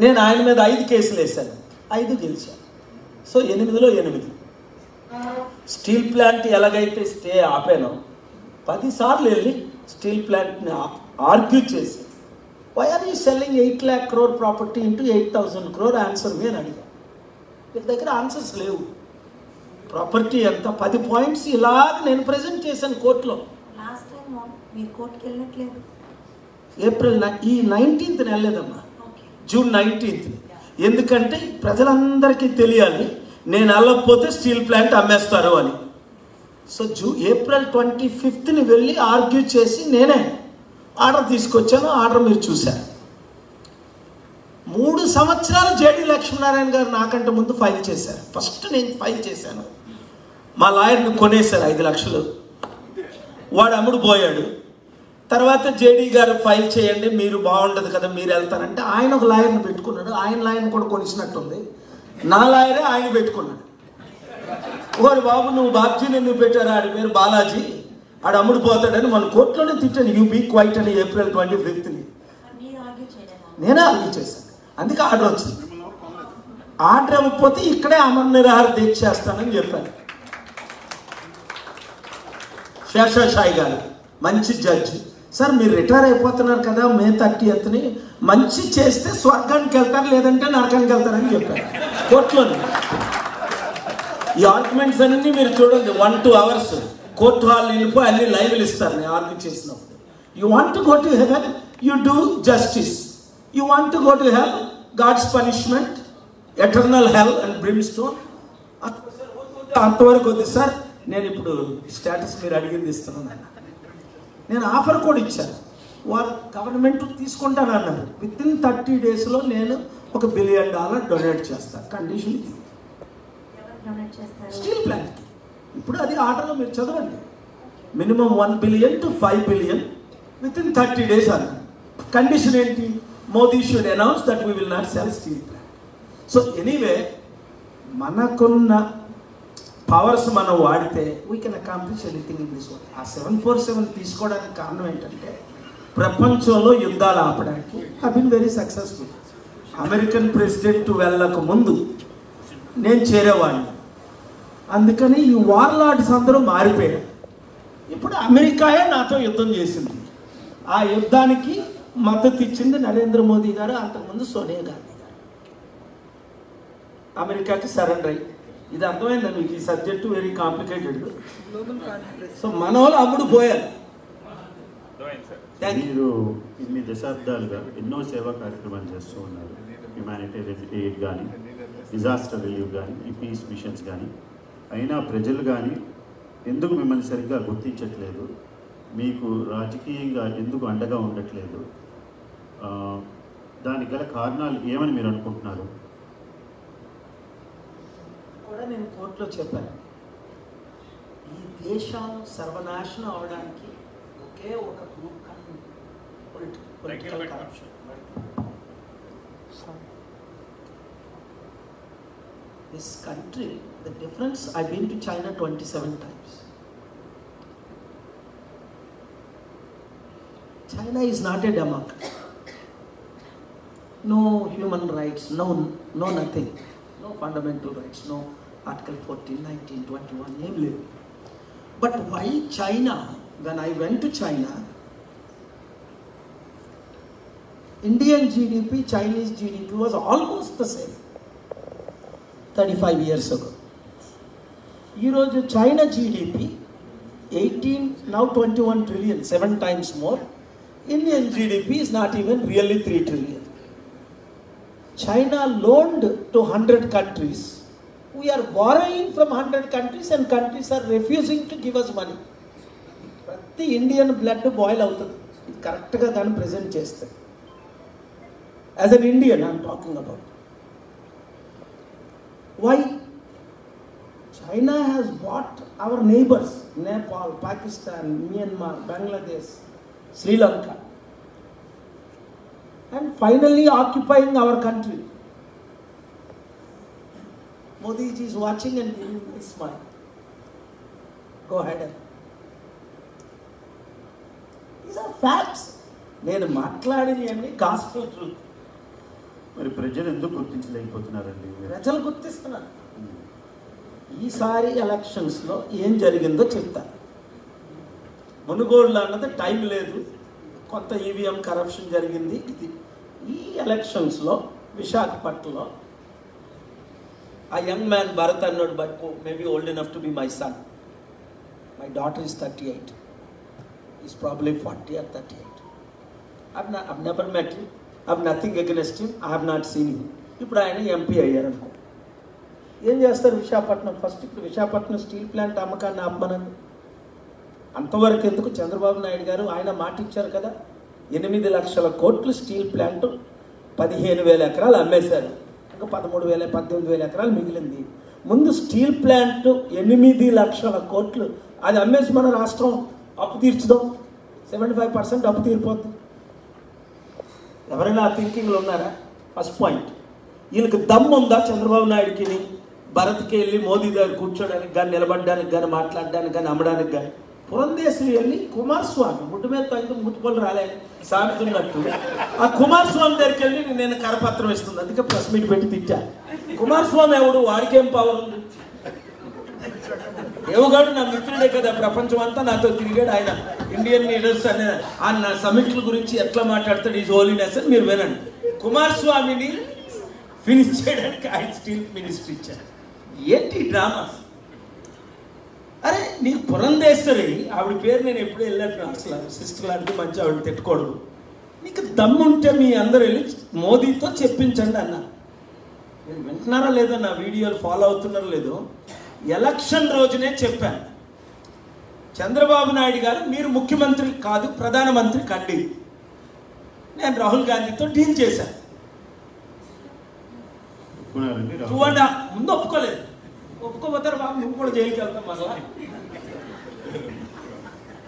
నేను ఆయన మీద 5 కేసులు వేశాను, 5 గెలిచాను. సో 8లో 8. స్టీల్ ప్లాంట్ ఎలాగైతే స్టే ఆపానో 10 సార్లు వెళ్ళి స్టీల్ ప్లాంట్ని ఆర్గ్యూ చేసి why are you selling 8 lakh crore property into 8,000 crore answer me అని అడిగా. వీళ్ళ దగ్గర ఆన్సర్స్ లేవు. ప్రాపర్టీ ఎంత 10 పాయింట్స్ ఇలాగ నేను ప్రజెంట్ చేశాను కోర్టులో. లాస్ట్ టైం మీరు కోర్టుకి వెళ్ళట్లేదు. ఏప్రిల్ ఈ 19th వెళ్ళలేదమ్మా, జూన్ 19th. ఎందుకంటే ప్రజలందరికీ తెలియాలి నేను వెళ్ళకపోతే స్టీల్ ప్లాంట్ అమ్మేస్తారు అని. సో ఏప్రిల్ 25th వెళ్ళి ఆర్గ్యూ చేసి నేనే ఆర్డర్ తీసుకొచ్చాను. ఆర్డర్ మీరు చూశారు. 3 సంవత్సరాలు జేడి లక్ష్మీనారాయణ గారు నాకంటే ముందు ఫైల్ చేశారు. ఫస్ట్ నేను ఫైల్ చేశాను. మా లాయర్ని కొనేశారు 5 లక్షలు. వాడు అమ్ముడు పోయాడు. తర్వాత జేడీ గారు ఫైల్ చేయండి, మీరు బాగుంటుంది కదా, మీరు వెళ్తారంటే ఆయన ఒక లాయర్ని పెట్టుకున్నాడు. ఆయన లాయర్ని కూడా కొనిసినట్టుంది. నా లాయరే ఆయన పెట్టుకున్నాడు. ఓరి బాబు నువ్వు బాబ్జీని ఎందుకు పెట్టారు, ఆడి పేరు బాలాజీ, ఆడు అమ్ముడు పోతాడని మన కోర్టులోనే తిట్టాను. యూ బీ క్వైట్ అని ఏప్రిల్ 25th నేనే ఆర్గ్యూ చేశాను. అందుకే ఆర్డర్ వచ్చింది. ఆర్డర్ ఇవ్వకపోతే ఇక్కడే అమర నిరాహార దీక్ష చేస్తానని చెప్పాను. శేషాషాయి గారు మంచి జడ్జి, సార్ మీరు రిటైర్ అయిపోతున్నారు కదా మే 30th, మంచి చేస్తే స్వర్గానికి వెళ్తారు, లేదంటే నరకానికి వెళ్తారని చెప్పారు కోర్టులోనే. ఈ ఆర్గ్యుమెంట్స్ అన్ని మీరు చూడండి, 1-2 hours కోర్టు హాల్ వెళ్ళిపోయి అన్ని లైవ్లు ఇస్తారు నేను ఆర్గ్యూ చేసినప్పుడు. You want to go to heaven, you do justice. You want to go to hell, God's punishment, eternal hell and brimstone. అంతవరకు వద్దు సార్, నేను ఇప్పుడు స్టేటస్ మీరు అడిగింది ఇస్తున్నాను. నేను ఆఫర్ కూడా ఇచ్చాను. వారు గవర్నమెంట్ తీసుకుంటానన్నారు. విత్ ఇన్ 30 daysలో నేను $1 billion డొనేట్ చేస్తాను. కండిషన్ ఇది, స్టీల్ ప్లాంట్కి. ఇప్పుడు అది ఆర్డర్లో మీరు చదవండి. Minimum 1 billion to 5 billion with in 30 days అన్నారు. కండిషన్ ఏంటి? Modi should announce that we will not cell steel plant. So anyway మనకున్న పవర్స్ మనం వాడితే we can accomplish anything in this world. ఆ 747 తీసుకోవడానికి కారణం ఏంటంటే ప్రపంచంలో యుద్ధాలు ఆపడానికి I been very successful. American president వెళ్ళక ముందు నేను చేరేవాడిని. అందుకని ఈ వార్ లార్డ్స్ అందరూ మారిపోయారు. ఇప్పుడు అమెరికాయే నాతో యుద్ధం చేసింది. ఆ యుద్ధానికి మద్దతు ఇచ్చింది నరేంద్ర మోదీ గారు, అంతకుముందు సోనియా గాంధీ గారు. అమెరికాకి సరెండర్ అయ్యి, ఇది అర్థమైందా మీకు? ఈ సబ్జెక్టు వెరీ కాంప్లికేటెడ్. సో మన వాళ్ళు అమ్ముడు పోయారు. మీరు ఇన్ని దశాబ్దాలుగా ఎన్నో సేవా కార్యక్రమాలు చేస్తూ ఉన్నారు. హ్యుమానిటేరియన్ ఎయిడ్ కానీ, డిజాస్టర్ రిలీఫ్ కానీ, ఈ పీస్ మిషన్స్ కానీ. అయినా ప్రజలు కానీ ఎందుకు మిమ్మల్ని సరిగ్గా గుర్తించట్లేదు? మీకు రాజకీయంగా ఎందుకు అండగా ఉండట్లేదు? దానికి గల కారణాలు ఏమని మీరు అనుకుంటున్నారు? కూడా నేను కోర్టులో చెప్పాను. ఈ దేశం సర్వనాశనం అవడానికి ఒకే ఒక group political corruption. This country, the difference, I've been to China 27 times. China is not a democracy. No human rights, no nothing. No fundamental rights, no Article 14, 19, 21, name live. But why China? When I went to China, Indian GDP, Chinese GDP was almost the same 35 years ago. ఈరోజు China GDP 18, now 21 trillion, 7 times more. Indian GDP is not even really 3 trillion. China loaned to 100 countries. We are borrowing from 100 countries and countries are refusing to give us money. ప్రతి Indian blood boil అవుతుంది ఇది కరెక్ట్గా దాన్ని present చేస్తే. As an Indian I'm talking about. Why China has bought our neighbors, Nepal, Pakistan, Myanmar, Bangladesh, Sri Lanka, and finally occupying our country. Modi ji is watching and giving me a smile. Go ahead. These are facts. నేను మాట్లాడేది అన్ని gospel truth. మరి ప్రజలు ఎందుకు గుర్తించలేకపోతున్నారండి? ప్రజలు గుర్తిస్తున్నారు. ఈసారి ఎలక్షన్స్లో ఏం జరిగిందో చెప్తాను. మునుగోడులో అన్నది టైం లేదు, కొంత ఈవీఎం కరప్షన్ జరిగింది. ఇది ఈ ఎలక్షన్స్లో విశాఖపట్నంలో ఆ యంగ్ మ్యాన్ భరత్ అన్నాడు, but maybe old enough to be my son. My daughter is 38. Is probably 40 or 38. I've never met him. I have nothing against him. I have not seen him. ఇప్పుడు ఆయన MP అయ్యారు అనుకో, ఏం చేస్తారు Visakhapatnam? First ఇప్పుడు Visakhapatnam steel plant అమ్మకాన్ని ఆపమనండి. అంతవరకు ఎందుకు? చంద్రబాబు నాయుడు గారు ఆయన మాట ఇచ్చారు కదా, 8 లక్షల కోట్లు స్టీల్ ప్లాంట్ 15,000 ఎకరాలు అమ్మేశారు, ఇంకా 13,000 18,000 ఎకరాలు మిగిలింది. ముందు స్టీల్ ప్లాంట్ 8 లక్షల కోట్లు అది అమ్మేసి మన రాష్ట్రం అప్పు తీర్చుదాం, 75% అప్పు తీరిపోతుంది. ఎవరైనా ఆ థింకింగ్లో ఉన్నారా? First point. వీళ్ళకి దమ్ము ఉందా చంద్రబాబు నాయుడికి భరత్కి వెళ్ళి మోదీ దగ్గర కూర్చోడానికి కానీ, నిలబడడానికి కానీ, మాట్లాడడానికి కానీ, అమ్మడానికి కానీ? పురంధేశ్వరి వెళ్ళి కుమారస్వామి ముట్టు మీద తగ్గితే ముట్టుపళ్ళు రాలే సాగుతున్నట్టు ఆ కుమారస్వామి దగ్గరికి వెళ్ళి నేను కరపత్రం ఇస్తుంది, అందుకే ప్రెస్ మీట్ పెట్టి తిట్టా. కుమారస్వామి ఎవడు? వాడికేం పవర్ ఉంది? ఏవగాడు నా మిత్రుడే కదా, ప్రపంచం అంతా నాతో తిరిగాడు. ఆయన ఇండియన్ లీడర్స్ అనే నా సమిట్ల గురించి ఎట్లా మాట్లాడతాడు, ఈజ్ హోలీనెస్ అని మీరు వినండి. కుమారస్వామిని ఫినిష్ చేయడానికి ఆయన స్టీల్ మినిస్ట్రీ ఇచ్చారు. ఏంటి డ్రామాస్? అరే నీకు పురంధేశ్వరి ఆవిడ పేరు నేను ఎప్పుడూ వెళ్ళాను, అసలు సిస్టర్ లాంటి మంచి ఆవిడ తిట్టుకోడు. నీకు దమ్ముంటే మీ అందరూ వెళ్ళి మోదీతో చెప్పించండి అన్న. నేను వింటున్నారా లేదో, నా వీడియోలు ఫాలో అవుతున్నారో లేదో, ఎలక్షన్ రోజునే చెప్పాను, చంద్రబాబు నాయుడు గారు మీరు ముఖ్యమంత్రి కాదు ప్రధానమంత్రి కండి. నేను రాహుల్ గాంధీతో డీల్ చేశాను. ముందు ఒప్పుకోలేదు, ఒప్పుకోపోతారు బాబు నువ్వు కూడా జైలుకి వెళ్తాం. మరలా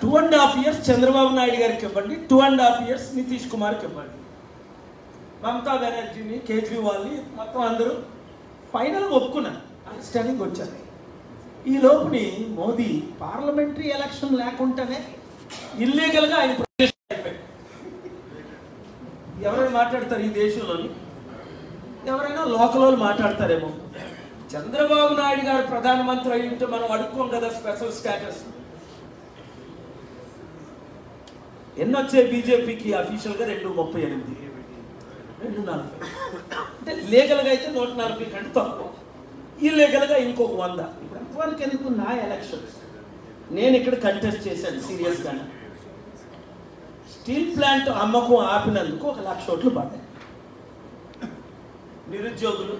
2.5 years చంద్రబాబు నాయుడు గారికి ఇవ్వండి, 2.5 years నితీష్ కుమార్కి ఇవ్వండి, మమతా బెనర్జీని, కేజ్రీవాల్ని మొత్తం అందరూ ఫైనల్గా ఒప్పుకున్నారు, అండర్స్టాండింగ్ వచ్చారు. ఈ లోపుని మోదీ పార్లమెంటరీ ఎలక్షన్ లేకుండానే ఇల్లీగల్గా ఆయన ప్రొటెస్ట్ అయిపోయాడు. ఎవరైనా మాట్లాడతారు ఈ దేశంలోని? ఎవరైనా లోకల్ వాళ్ళు మాట్లాడతారేమో. చంద్రబాబు నాయుడు గారు ప్రధానమంత్రి అయి ఉంటే మనం అడుక్కోం కదా స్పెషల్ స్టేటస్. ఎన్నొచ్చాయి బీజేపీకి అఫీషియల్గా? 238, 240. అంటే లీగల్గా అయితే 140 కంటే తక్కువ, ఇల్లీగల్గా ఇంకొక 100. ఇప్పుడు ఎంతవరకు ఎందుకు? నా ఎలక్షన్స్ నేను ఇక్కడ కంటెస్ట్ చేశాను సీరియస్గానే. స్టీల్ ప్లాంట్ అమ్మకం ఆపినందుకు 1,00,000 ఓట్లు పడ్డాయి. నిరుద్యోగులు,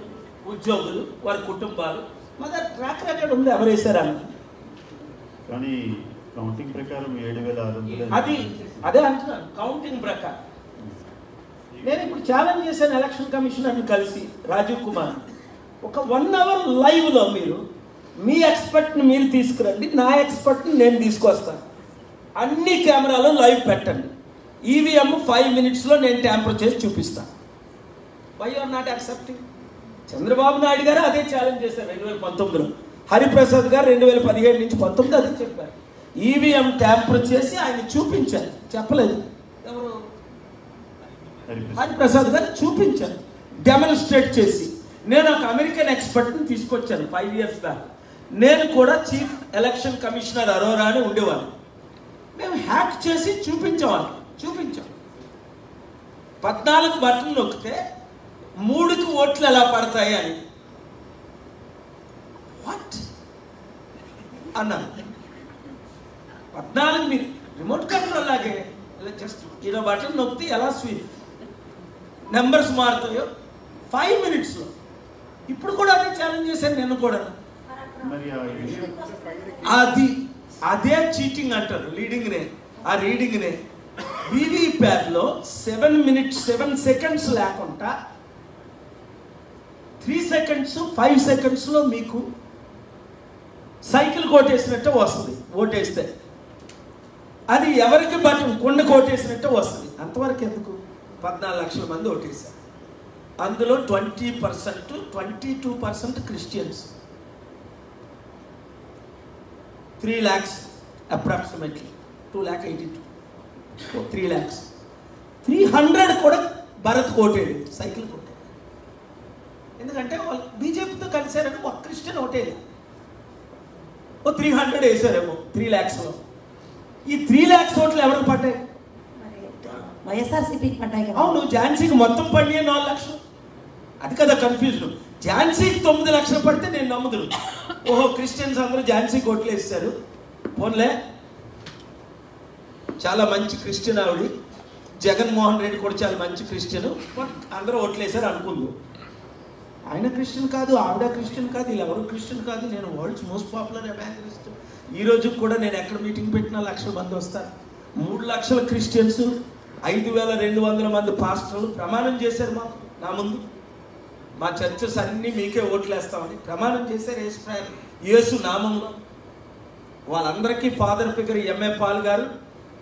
ఉద్యోగులు, వారి కుటుంబాలు, మా దగ్గర ట్రాక్ రికార్డ్ ఉంది ఎవరు వేశారన్న. కానీ కౌంటింగ్ ప్రకారం 7,600. అది అదే అంటున్నాను, కౌంటింగ్ ప్రకారం. నేను ఇప్పుడు ఛాలెంజ్ చేశాను ఎలక్షన్ కమిషనర్ని కలిసి, రాజీవ్ కుమార్, ఒక 1 hour లైవ్లో మీరు మీ ఎక్స్పర్ట్ని మీరు తీసుకురండి, నా ఎక్స్పర్ట్ని నేను తీసుకొస్తాను, అన్ని కెమెరాలో లైవ్ పెట్టండి, ఈవీఎం 5 minutesలో నేను ట్యాంపర్ చేసి చూపిస్తాను. Why are not accepting? Chandrababu Naidu గారు అదే ఛాలెంజ్ చేశారు 2019లో, హరిప్రసాద్ గారు 2017 నుంచి 19 అదే చెప్పారు. ఈవీఎం ట్యాంపర్ చేసి ఆయన చూపించారు, చెప్పలేదు ఎవరు? హరిప్రసాద్ గారు చూపించారు, డెమాన్స్ట్రేట్ చేసి. నేను ఒక అమెరికన్ ఎక్స్పర్ట్ని తీసుకొచ్చాను 5 years బ్యాక్. నేను కూడా చీఫ్ ఎలక్షన్ కమిషనర్ అరోరా అని ఉండేవాళ్ళు. మేము హ్యాక్ చేసి చూపించాం 14 బటన్లు నొక్కితే 3కి ఓట్లు ఎలా పడతాయి అని. వాట్ అన్నారు. 14 మీరు రిమోట్ కంట్రోల్ లాగే ఇలా జస్ట్ ఇలా బటన్ నొక్కితే ఎలా నెంబర్స్ మారుతాయో 5 minutesలో. ఇప్పుడు కూడా అదే ఛాలెంజ్ చేశాను నేను కూడా. అదే చీటింగ్ అంటారు లీడింగ్నే. ఆ రీడింగ్నే వీవీప్యాట్లో 7 seconds లేకుండా 3 seconds 5 secondsలో మీకు సైకిల్ కొట్టేసినట్టే వస్తుంది ఓటేస్తే. అది ఎవరికి బట్టి కొండ కొట్టేసినట్టే వస్తుంది. అంతవరకు ఎందుకు? 14 లక్షల మంది ఓటేశారు. అందులో 20%, 22% క్రిస్టియన్స్. 3 lakhs approximately, 2,82,000, 3 lakhs. 300 కూడా భరత్ కోటేడు, సైకిల్ కోటేడు. ఎందుకంటే వాళ్ళు బీజేపీతో కలిశారని ఒక క్రిస్టియన్ ఓటేది. 300 వేసారేమో 3 lakhsలో. ఈ 3 lakhs ఓట్లు ఎవరికి పడ్డాయి? వైఎస్ఆర్సీపీకి పడ్డాయి కదా. అవును, ఝాన్సీకి మొత్తం పడినాయి 4 లక్షలు. అది కదా కన్ఫ్యూజన్. ఝాన్సీకి 9 లక్షలు పడితే నేను నమ్ముదును, ఓహో క్రిస్టియన్స్ అందరూ ఝాన్సీకి ఓట్లు వేస్తారు, పోన్లే చాలా మంచి క్రిస్టియన్ ఆవిడ, జగన్మోహన్ రెడ్డి కూడా చాలా మంచి క్రిస్టియన్, అందరూ ఓట్లు వేసారు అనుకుందు. ఆయన క్రిస్టియన్ కాదు, ఆవిడ క్రిస్టియన్ కాదు, వీళ్ళెవరు క్రిస్టియన్ కాదు. నేను వరల్డ్స్ మోస్ట్ పాపులర్ ఎవాంజలిస్ట్. ఈ రోజు కూడా నేను ఎక్కడ మీటింగ్ పెట్టినా 1,00,000 మంది వస్తారు. 3 లక్షల క్రిస్టియన్స్, 5,200 మంది పాస్టర్లు ప్రమాణం చేశారు మాకు, నా ముందు. మా చర్చెస్ అన్నీ మీకే ఓట్లు వేస్తామని ప్రమాణం చేశారు యేసు నామంలో. వాళ్ళందరికీ ఫాదర్ ఫిగర్ ఎంఏ పాల్ గారు.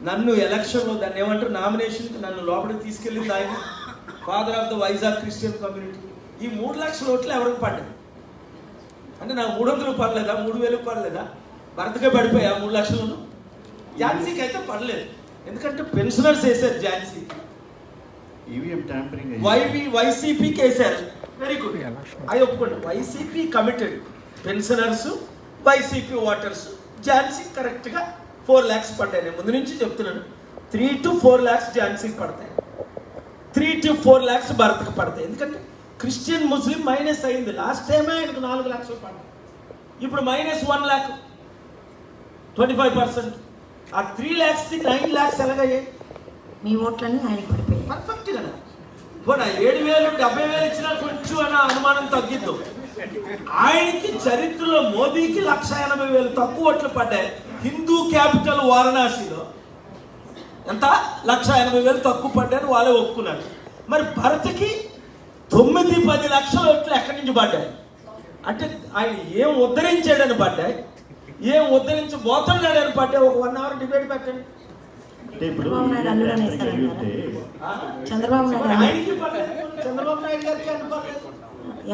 నన్ను ఎలక్షన్లో దాన్ని ఏమంటారు, నామినేషన్, నన్ను లోపలికి తీసుకెళ్ళింది ఆయన, father of the Vizag Christian community. ఈ 3 లక్షల ఓట్లు ఎవరికి పడ్డాయి అంటే నాకు 300 పడలేదా, 3,000 పడలేదా? భర్తకే పడిపోయా 3 లక్షలను? ఝాన్సీకి అయితే పడలేదు, ఎందుకంటే పెన్షనర్స్ వేశారు ఝాన్సీ. ఈవీఎం ట్యాంపరింగ్ వైసీపీకి వేశారు, వెరీ గుడ్, అది ఒప్పుకోండి. YCP committed, pensioners, YCP voters. Jhansi కరెక్ట్గా 4 lakhs పడ్డాయి. నేను ముందు నుంచి చెప్తున్నాను, 3 to 4 lakhs ఝాన్సీకి పడతాయి, 3 to 4 lakhs భరత్కి పడతాయి. ఎందుకంటే క్రిస్టియన్ ముస్లిం మైనస్ అయింది. లాస్ట్ టైమే ఆయనకు 4 లక్షలు పడ్డాయి, ఇప్పుడు -1 lakh, 25%. ఆ 3 lakhsకి 9 lakhs ఎలాగయ్యాయి? మీ ఓట్లన్నీ ఆయనకి పడిపోయాయి. పర్ఫెక్ట్గా పోనా 7,000, 70,000 ఇచ్చినా కొంచెం అన్న అనుమానం తగ్గిద్దు. ఆయనకి చరిత్రలో మోదీకి 1,80,000 తక్కువ ఓట్లు పడ్డాయి. హిందూ క్యాపిటల్ వారణాసిలో ఎంత 1,80,000 తక్కువ పడ్డాయని వాళ్ళే ఒప్పుకున్నారు. మరి భరత్కి 9-10 లక్షల ఓట్లు ఎక్కడి నుంచి పడ్డాయి అంటే ఆయన ఏం ఉద్ధరించాడని పడ్డాయి, ఏం ఉద్ధరించబోతున్నాడని పడ్డాయి. ఒక 1 hour డిబేట్ పెట్టండి. చంద్రబాబు నాయుడు అందులోనే చంద్రబాబు నాయుడు గారికి అని పడలేదు.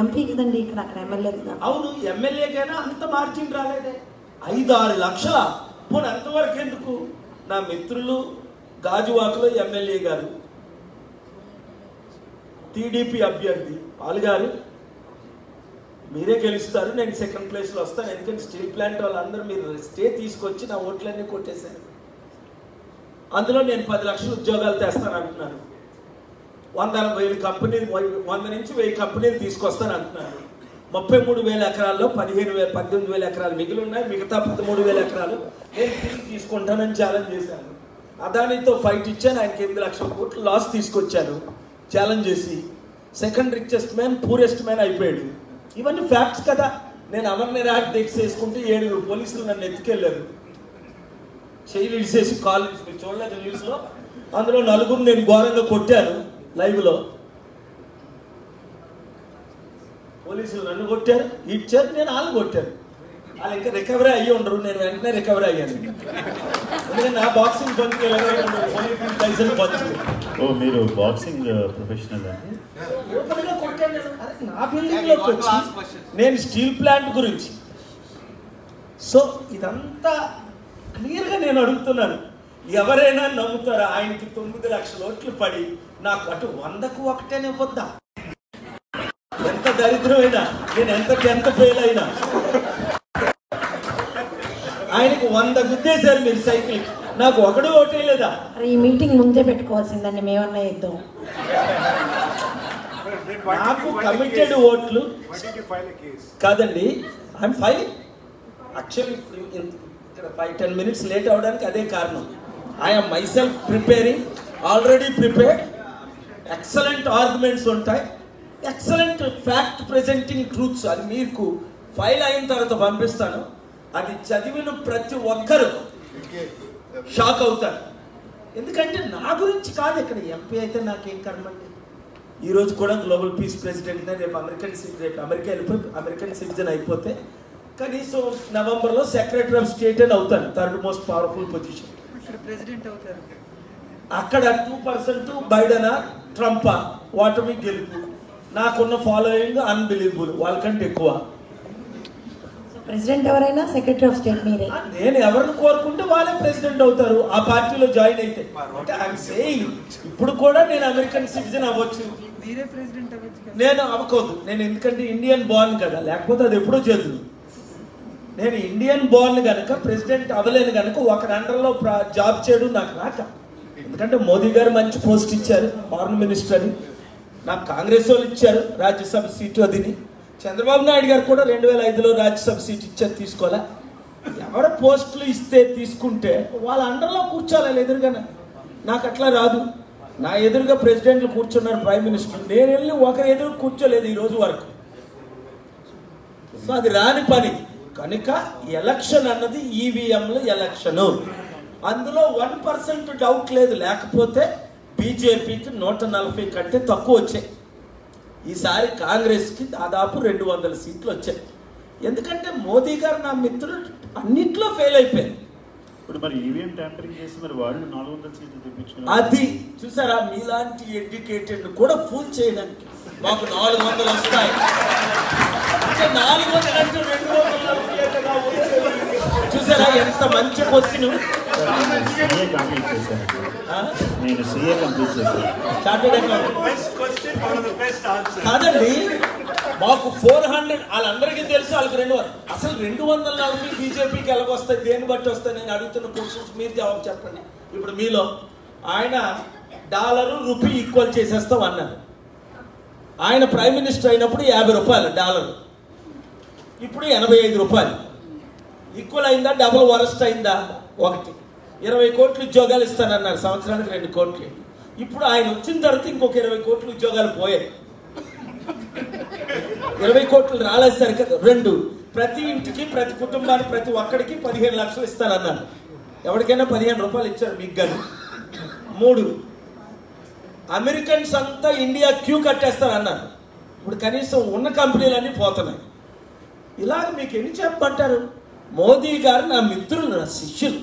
ఎంపీ కదండి, ఇక్కడ అక్కడ ఎమ్మెల్యే కదా. అవును, ఎమ్మెల్యేకైనా అంత మార్జిన్ రాలేదే, 5-6 లక్షల. పోనీ అంతవరకు ఎందుకు? నా మిత్రులు గాజువాకలో ఎమ్మెల్యే గారు, టీడీపీ అభ్యర్థి పాల్గారు, మీరే గెలుస్తారు, నేను 2nd ప్లేస్లో వస్తాను. ఎందుకంటే స్టీల్ ప్లాంట్ వాళ్ళందరూ మీరు స్టే తీసుకొచ్చి నా ఓట్లన్నీ కొట్టేశారు. అందులో నేను 10 లక్షల ఉద్యోగాలు తెస్తాను అంటున్నాను. 100,000 కంపెనీలు, 100 నుంచి 1000 కంపెనీలు తీసుకొస్తాను అంటున్నాను. 33,000 ఎకరాల్లో 18,000 ఎకరాలు మిగిలి ఉన్నాయి, మిగతా 13,000 ఎకరాలు నేను తిరిగి తీసుకుంటానని ఛాలెంజ్ చేశాను. అదానితో ఫైట్ ఇచ్చాను, ఆయనకి 8 లక్షల కోట్లు లాస్ తీసుకొచ్చాను ఛాలెంజ్ చేసి. 2nd richest man, poorest man అయిపోయాడు. ఇవన్నీ ఫ్యాక్ట్స్ కదా. నేను అమర్ నిరాహార దీక్ష చేసుకుంటే 7 పోలీసులు నన్ను ఎత్తుకెళ్ళారు, చెయ్యి విడిసేసి కాల్, మీరు చూడలేదు న్యూస్లో. అందులో 4 నేను ఘోరంగా కొట్టాను లైవ్లో. పోలీసులు నన్ను కొట్టారు, ఇచ్చారు, నేను వాళ్ళు కొట్టాను. వాళ్ళు ఇంకా రికవరీ అయ్యి ఉండరు, నేను వెంటనే రికవరీ అయ్యాను. ఎందుకంటే నా బాక్సింగ్ పంచుకు మీరు బాక్సింగ్ ప్రొఫెషనల్ అండి? ఓపెన్గా కొట్టాను నేను. నా బిల్డింగ్లోకి వచ్చి నేను స్టీల్ ప్లాంట్ గురించి. సో ఇదంతా క్లియర్గా నేను అడుగుతున్నాను, ఎవరైనా నమ్ముతారా? ఆయనకి 9 లక్షల ఓట్లు పడి నాకు అటు 100కు 1 ఇవ్వద్దా? ఎంత దరిద్రమైనా, నేను ఎంత ఫెయిల్ అయినా, ఆయనకు 100 గుద్దేశారు మీరు సైకిల్, నాకు 1 ఓటే లేదా? ఈ మీటింగ్ ముందే పెట్టుకోవాల్సిందండి, మేమన్నా ఇద్దాం. నాకు కమిటెడ్ ఓట్లు కాదండి. ఐఎమ్ ఫైల్ యాక్చువల్లీ ఇక్కడ 5-10 minutes లేట్ అవడానికి అదే కారణం. I'm my self preparing, already prepared. Excellent arguments ఉంటాయి, ఎక్సలెంట్ ఫ్యాక్ట్ ప్రెజెంటింగ్ ట్రూత్స్. అది మీకు ఫైల్ అయిన తర్వాత పంపిస్తాను. అది చదివిన ప్రతి ఒక్కరు షాక్ అవుతారు. ఎందుకంటే నా గురించి కాదు, ఇక్కడ ఎంపీ అయితే నాకేం కర్మండి. ఈరోజు కూడా గ్లోబల్ పీస్ ప్రెసిడెంట్నే, రేపు అమెరికా వెళ్ళిపోయి అమెరికన్ సిటిజన్ అయిపోతే కనీసం నవంబర్లో సెక్రటరీ ఆఫ్ స్టేట్ అని అవుతాను, third most powerful position. President అవుతారు. అక్కడ 2% బైడెనా ట్రంపా ఓటమి గెలుపు. నాకున్న ఫాలోయింగ్ అన్బిలీవబుల్, వాళ్ళకంటే ఎక్కువ. ప్రెసిడెంట్ ఎవరైనా సెక్రటరీ ఆఫ్ స్టేట్ మీరే. నేను ఎవరిని కోరుకుంటే వాళ్ళే ప్రెసిడెంట్ అవుతారు ఆ పార్టీలో జాయిన్ అయితే. అంటే ఐఎమ్ సేయింగ్ ఇప్పుడు కూడా నేను అమెరికన్ సిటిజన్ అవ్వచ్చు, మీరే ప్రెసిడెంట్ అవ్వచ్చు. నేను అవ్వకూడదు. నేను ఎందుకంటే ఇండియన్ బోర్న్ కదా, లేకపోతే అది ఎప్పుడూ చేదు. నేను ఇండియన్ బోర్న్ కనుక ప్రెసిడెంట్ అవ్వలేను కనుక ఒకరి అండర్లో జాబ్ చేయడం నాకు రాక. ఎందుకంటే మోదీ గారు మంచి పోస్ట్ ఇచ్చారు, ఫారెన్ మినిస్టర్ అని. నాకు కాంగ్రెస్ వాళ్ళు ఇచ్చారు రాజ్యసభ సీటు అదిని. చంద్రబాబు నాయుడు గారు కూడా 2005లో రాజ్యసభ సీట్ ఇచ్చారు, తీసుకోవాలా. ఎవరు పోస్టులు ఇస్తే తీసుకుంటే వాళ్ళ అండర్లో కూర్చోవాలి ఎదురుగానే. నాకు అట్లా రాదు. నా ఎదురుగా ప్రెసిడెంట్లు కూర్చున్నారు, ప్రైమ్ మినిస్టర్. నేను వెళ్ళి ఒకరి ఎదురు కూర్చోలేదు ఈ రోజు వరకు. సో అది రాని పని కనుక ఎలక్షన్ అన్నది ఈవీఎంల ఎలక్షను. అందులో 1% డౌట్ లేదు. లేకపోతే బీజేపీకి 140 కంటే తక్కువ వచ్చాయి. ఈసారి కాంగ్రెస్కి దాదాపు 200 సీట్లు వచ్చాయి. ఎందుకంటే మోదీ గారు నా మిత్రులు అన్నిట్లో ఫెయిల్ అయిపోయారు. ఇప్పుడు మరి ఈవీఎం ట్యాంపరింగ్ చేసి మరి వాళ్ళు 400 సీట్లు తెప్పించారు. అది చూసారా, మీలాంటి ఎడ్యుకేటెడ్ కూడా ఫూల్ చేయడానికి మాకు 400 వస్తాయి అంటే 400 అంటే 240 కదా వచ్చేది. చూసారా ఎంత మంచి క్వశ్చన్. సీఏ కంప్లీట్ చేశాను. నేను సీఏ కంప్లీట్ చేశాను. చార్టెడ్ అకౌంట్ కాదండి. మాకు 400 వాళ్ళందరికీ తెలుసు, వాళ్ళకి 200. అసలు 240 బీజేపీకి ఎలాగొస్తాయి, దేన్ని బట్టి వస్తాయి? నేను అడుగుతున్న క్వశ్చన్స్ మీరు జవాబు చెప్పండి. ఇప్పుడు మీలో ఆయన డాలరు రూపీ ఈక్వల్ చేసేస్తాం అన్నారు. ఆయన ప్రైమ్ మినిస్టర్ అయినప్పుడు 50 రూపాయలు డాలరు, ఇప్పుడు 85 రూపాయలు. ఈక్వల్ అయిందా, డబుల్ వరస్ట్ అయిందా? 1. 20 కోట్లు ఉద్యోగాలు ఇస్తానన్నారు, సంవత్సరానికి 2 కోట్లు. ఇప్పుడు ఆయన వచ్చిన తర్వాత ఇంకొక 20 కోట్లు ఉద్యోగాలు పోయాయి. 20 కోట్లు రాలేదు సరికదా. 2 ప్రతి ఇంటికి, ప్రతి కుటుంబానికి, ప్రతి ఒక్కడికి 15 లక్షలు ఇస్తానన్నారు. ఎవరికైనా 15 రూపాయలు ఇచ్చారు మీకు కానీ. 3 అమెరికన్స్ అంతా ఇండియా క్యూ కట్టేస్తారన్నారు. ఇప్పుడు కనీసం ఉన్న కంపెనీలన్నీ పోతున్నాయి. ఇలాగ మీకు ఎన్ని చెప్పమంటారు? మోదీ గారు నా మిత్రులు, నా శిష్యులు.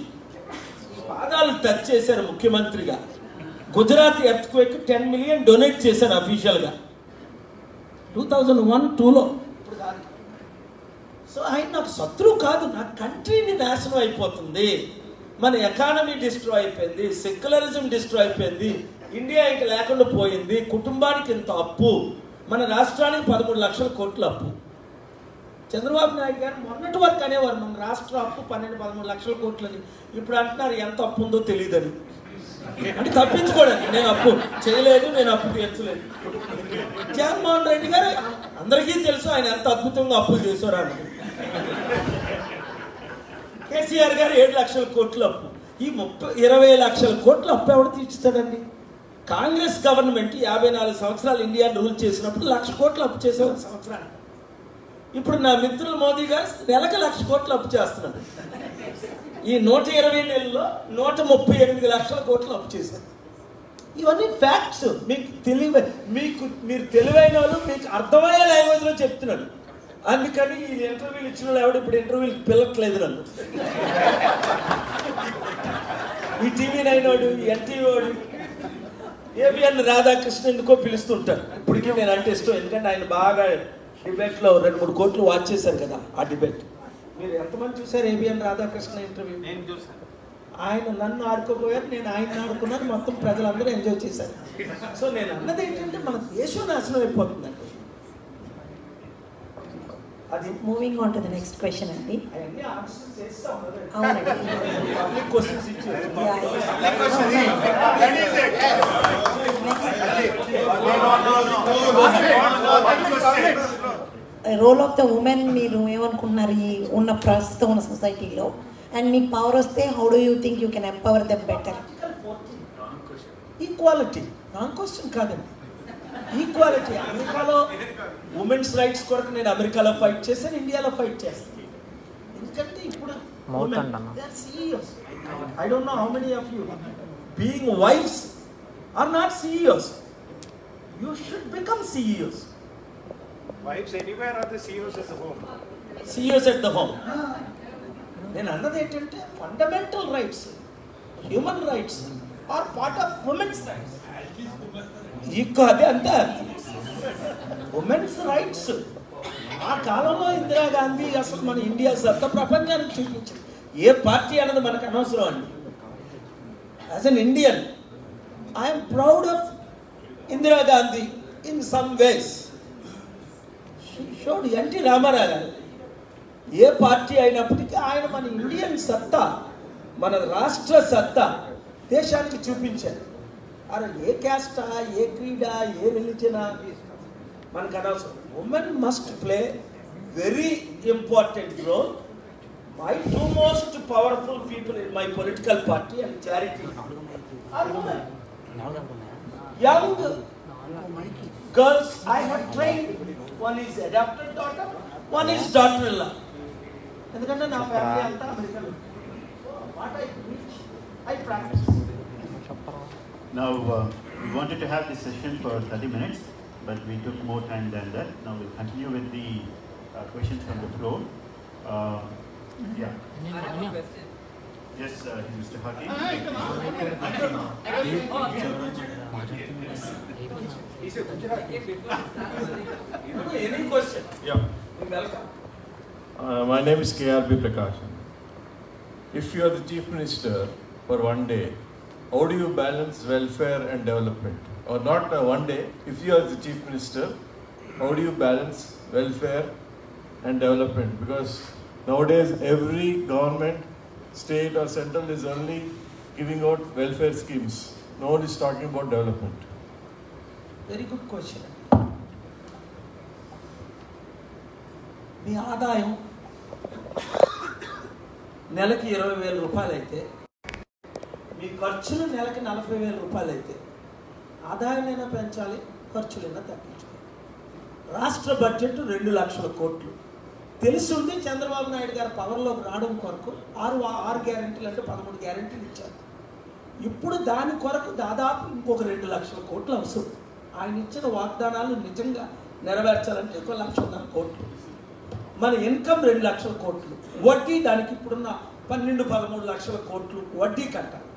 పాదాలు టచ్ చేశారు ముఖ్యమంత్రిగా. గుజరాత్ ఎర్త్క్వేక్ 10 మిలియన్ డొనేట్ చేశారు అఫీషియల్గా 2001-2లో. ఇప్పుడు కాదు. సో ఆయన నాకు శత్రువు కాదు. నా కంట్రీని నాశనం అయిపోతుంది, మన ఎకానమీ డిస్ట్రాయ్ అయిపోయింది, సెక్యులరిజం డిస్ట్రాయ్ అయిపోయింది, ఇండియా ఇంక లేకుండా పోయింది, కుటుంబానికి ఇంత అప్పు, మన రాష్ట్రానికి 13 లక్షల కోట్ల అప్పు. చంద్రబాబు నాయుడు గారు మొన్నటి వరకు అనేవారు మన రాష్ట్ర అప్పు 12-13 లక్షల కోట్లని. ఇప్పుడు అంటున్నారు ఎంత అప్పు ఉందో తెలియదని. అంటే తప్పించుకోవడానికి నేను అప్పు చేయలేదు, నేను అప్పు తీర్చలేదు. జగన్మోహన్ రెడ్డి గారు అందరికీ తెలుసు ఆయన ఎంత అద్భుతంగా అప్పులు చేశారు అని. కేసీఆర్ గారు 7 లక్షల కోట్ల అప్పు. ఈ 20 లక్షల కోట్ల అప్పు ఎవరు తీర్చుతాడండి? కాంగ్రెస్ గవర్నమెంట్ 54 సంవత్సరాలు ఇండియాని రూల్ చేసినప్పుడు 1,00,000 కోట్లు అప్పు చేసేవారు సంవత్సరానికి. ఇప్పుడు నా మిత్రులు మోదీ గారు నెలకు 1,00,000 కోట్లు అప్పు చేస్తున్నారు. ఈ 120 నెలల్లో 138 లక్షల కోట్లు అప్పు చేశారు. ఇవన్నీ ఫ్యాక్ట్స్. మీరు తెలివైన వాళ్ళు, మీకు అర్థమయ్యే లాంగ్వేజ్లో చెప్తున్నాడు. అందుకని ఈ ఇంటర్వ్యూలు ఇచ్చిన వాళ్ళు ఎవడు ఇప్పుడు ఇంటర్వ్యూలు పిల్లట్లేదు నన్ను. ఈ TV9 వాడు, ఎన్టీవీ వాడు, ఏబిఎన్ రాధాకృష్ణ ఎందుకో పిలుస్తుంటారు. ఇప్పటికీ నేను అంటే ఇష్టం, ఎందుకంటే ఆయన బాగా డిబేట్లో 2-3 కోట్లు వాచ్ చేశారు కదా ఆ డిబేట్. మీరు ఎంతమంది చూసారు ఏబిఎన్ రాధాకృష్ణ ఇంటర్వ్యూ? నేను చూసాను. ఆయన నన్ను ఆడుకోపోయారు, నేను ఆయన ఆడుకున్నాను, మొత్తం ప్రజలందరూ ఎంజాయ్ చేశారు. సో నేను అన్నది ఏంటంటే మన దేశం నాశనం అయిపోతుందండి. అది moving on to the next question అండి. అవన్నీ ఆన్సర్ చేస్తాం కదా. అవునండి. పబ్లిక్ క్వశ్చన్స్ ఇచ్చారు. రోల్ ఆఫ్ ద ఉమెన్ మీరు ఏమనుకుంటున్నారు ఈ ఉన్న ప్రస్తుతం ఉన్న సొసైటీలో? అండ్ మీకు పవర్ వస్తే how do you think you can empower them better? Equality wrong question కాదండి. ఈక్వాలిటీ. అమెరికాలో ఉమెన్స్ రైట్స్ కొరకు నేను అమెరికాలో ఫైట్ చేశాను, ఇండియాలో ఫైట్ చేస్తాను. ఎందుకంటే ఇప్పుడు CEOs. I don't know how many of you being wives are not CEOs. You should become CEOs. Wives anywhere or the CEOs at the home? CEOs at the home. నేను అన్నది ఏంటంటే fundamental rights, human rights are part of women's rights. అదే అంతే, women's rights. ఆ కాలంలో ఇందిరాగాంధీ అసలు మన India సత్తా ప్రపంచానికి చూపించింది. ఏ పార్టీ అన్నది మనకు అనవసరం అండి. As an Indian I'm proud of Indira Gandhi in some ways. షోడ్ ఎన్టీ రామారావు గారు ఏ పార్టీ అయినప్పటికీ ఆయన మన ఇండియన్ సత్తా, మన రాష్ట్ర సత్తా దేశానికి చూపించారు. అరే ఏ క్యాస్టా, ఏ క్రీడా, ఏ రిలీజనా మనకు అనవసరం. Women must play very important role. My two most powerful people in my political party and charity are women. Young girls I have trained. One is adopted daughter, one is daughter-in-law. ఎందుకంటే నా family అంతా American. What I preach, I practice. Now, we wanted to have this session for 30 minutes, but we took more time than that. Now we'll continue with the questions from the floor. Yeah. Yes, Mr. Hakim. Any question? Yeah. Welcome. My name is KRB Prakash. If you are the Chief Minister for one day, how do you balance welfare and development? Or not one day, if you are the Chief Minister, how do you balance welfare and development? Because nowadays every government, state or central is only giving out welfare schemes. No one is talking about development. Very good question. మీ ఆదాయం నెలకి 20,000 రూపాయలు అయితే, మీ ఖర్చులు నెలకి 40,000 రూపాయలు అయితే, ఆదాయాలైనా పెంచాలి, ఖర్చులైనా తగ్గించాలి. రాష్ట్ర బడ్జెట్ 2 లక్షల కోట్లు. తెలుసుంది చంద్రబాబు నాయుడు గారు పవర్లోకి రావడం కొరకు 6 గ్యారెంటీలు అంటే 13 గ్యారెంటీలు ఇచ్చారు. ఇప్పుడు దాని కొరకు దాదాపు ఇంకొక 2 లక్షల కోట్లు అవసరం. ఆయన ఇచ్చిన వాగ్దానాలు నిజంగా నెరవేర్చాలంటే 1,00,000 కోట్లు. మన ఇన్కమ్ 2 లక్షల కోట్లు, వడ్డీ దానికి ఇప్పుడున్న 12-13 లక్షల కోట్లు వడ్డీ కట్టాలి.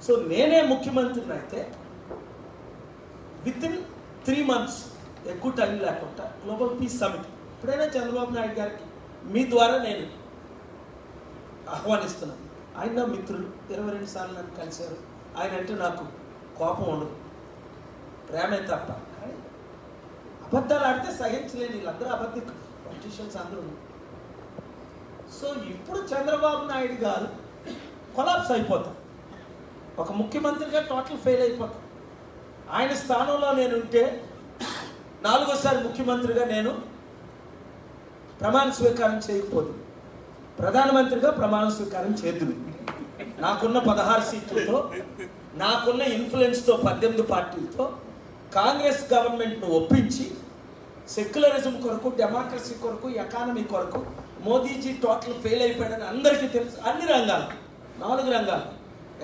సో నేనే ముఖ్యమంత్రిని అయితే విత్ ఇన్ 3 months, ఎక్కువ టైం లేకుండా గ్లోబల్ పీస్ సమిట్ ఇప్పుడైనా చంద్రబాబు నాయుడు గారికి మీ ద్వారా నేను ఆహ్వానిస్తున్నాను. ఆయన నా మిత్రులు, 22 సార్లు నన్ను కలిశారు. ఆయన అంటే నాకు కోపం ఉండదు, ప్రేమే తప్ప. కానీ అబద్ధాలు ఆడితే సహించలేని వీళ్ళందరూ అబద్ధికులు, పొలిటీషియన్స్ అందరూ. సో ఇప్పుడు చంద్రబాబు నాయుడు గారు కొలాప్స్ అయిపోతారు, ఒక ముఖ్యమంత్రిగా టోటల్ ఫెయిల్ అయిపోతారు. ఆయన స్థానంలో నేను ఉంటే 4వసారి ముఖ్యమంత్రిగా నేను ప్రమాణ స్వీకారం చేయకపోదు, ప్రధానమంత్రిగా ప్రమాణ స్వీకారం చేద్దును. నాకున్న 16 సీట్లతో, నాకున్న ఇన్ఫ్లుయెన్స్తో 18 పార్టీలతో కాంగ్రెస్ గవర్నమెంట్ను ఒప్పించి సెక్యులరిజం కొరకు, డెమోక్రసీ కొరకు, ఎకానమీ కొరకు మోదీజీ టోటల్ ఫెయిల్ అయిపోయాడని అందరికీ తెలుసు. అన్ని రంగాలు, 4 రంగాలు.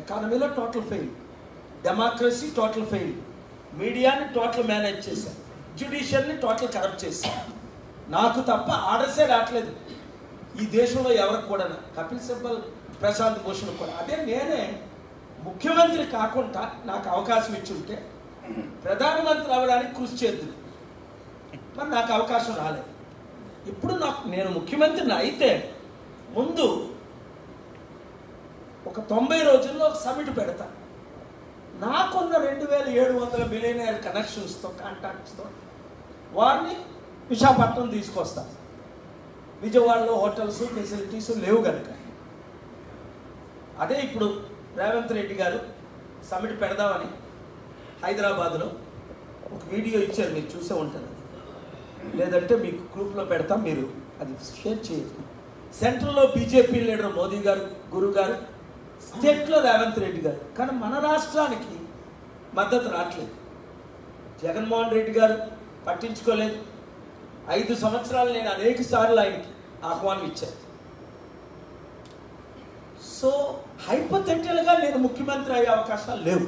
ఎకానమీలో total fail, democracy total fail, మీడియాని టోటల్ మేనేజ్ చేశారు, జ్యుడిషియల్ని టోటల్ కరప్ట్ చేశారు. నాకు తప్ప ఆర్డర్సే రావట్లేదు ఈ దేశంలో ఎవరికి కూడా. కపిల్ సిబ్బల్, ప్రశాంత్ భూషణ్ కూడా. అదే నేనే ముఖ్యమంత్రి కాకుండా నాకు అవకాశం ఇచ్చుంటే ప్రధానమంత్రి అవ్వడానికి కృషి చేద్దు, మరి నాకు అవకాశం రాలేదు. ఇప్పుడు నేను ముఖ్యమంత్రిని అయితే ముందు ఒక 90 రోజుల్లో ఒక సమిట్ పెడతా. నాకున్న 2,700 బిలియనర్ కనెక్షన్స్తో, కాంటాక్ట్స్తో వారిని విశాఖపట్నం తీసుకొస్తా. విజయవాడలో హోటల్స్, ఫెసిలిటీస్ లేవు కనుక. అదే ఇప్పుడు రేవంత్ రెడ్డి గారు సమిట్ పెడదామని హైదరాబాద్లో ఒక వీడియో ఇచ్చారు, మీరు చూసే ఉంటారు. లేదంటే మీకు గ్రూప్లో పెడతాం, మీరు అది షేర్ చేయండి. సెంట్రల్లో బీజేపీ లీడర్ మోదీ గారు, గురు గారు, స్టేట్లో రేవంత్ రెడ్డి గారు. కానీ మన రాష్ట్రానికి మద్దతు రావట్లేదు. జగన్మోహన్ రెడ్డి గారు పట్టించుకోలేదు. 5 సంవత్సరాలు నేను అనేక సార్లు ఆయనకి ఆహ్వానం ఇచ్చాను. సో హైపోథెటికల్గా నేను ముఖ్యమంత్రి అయ్యే అవకాశాలు లేవు.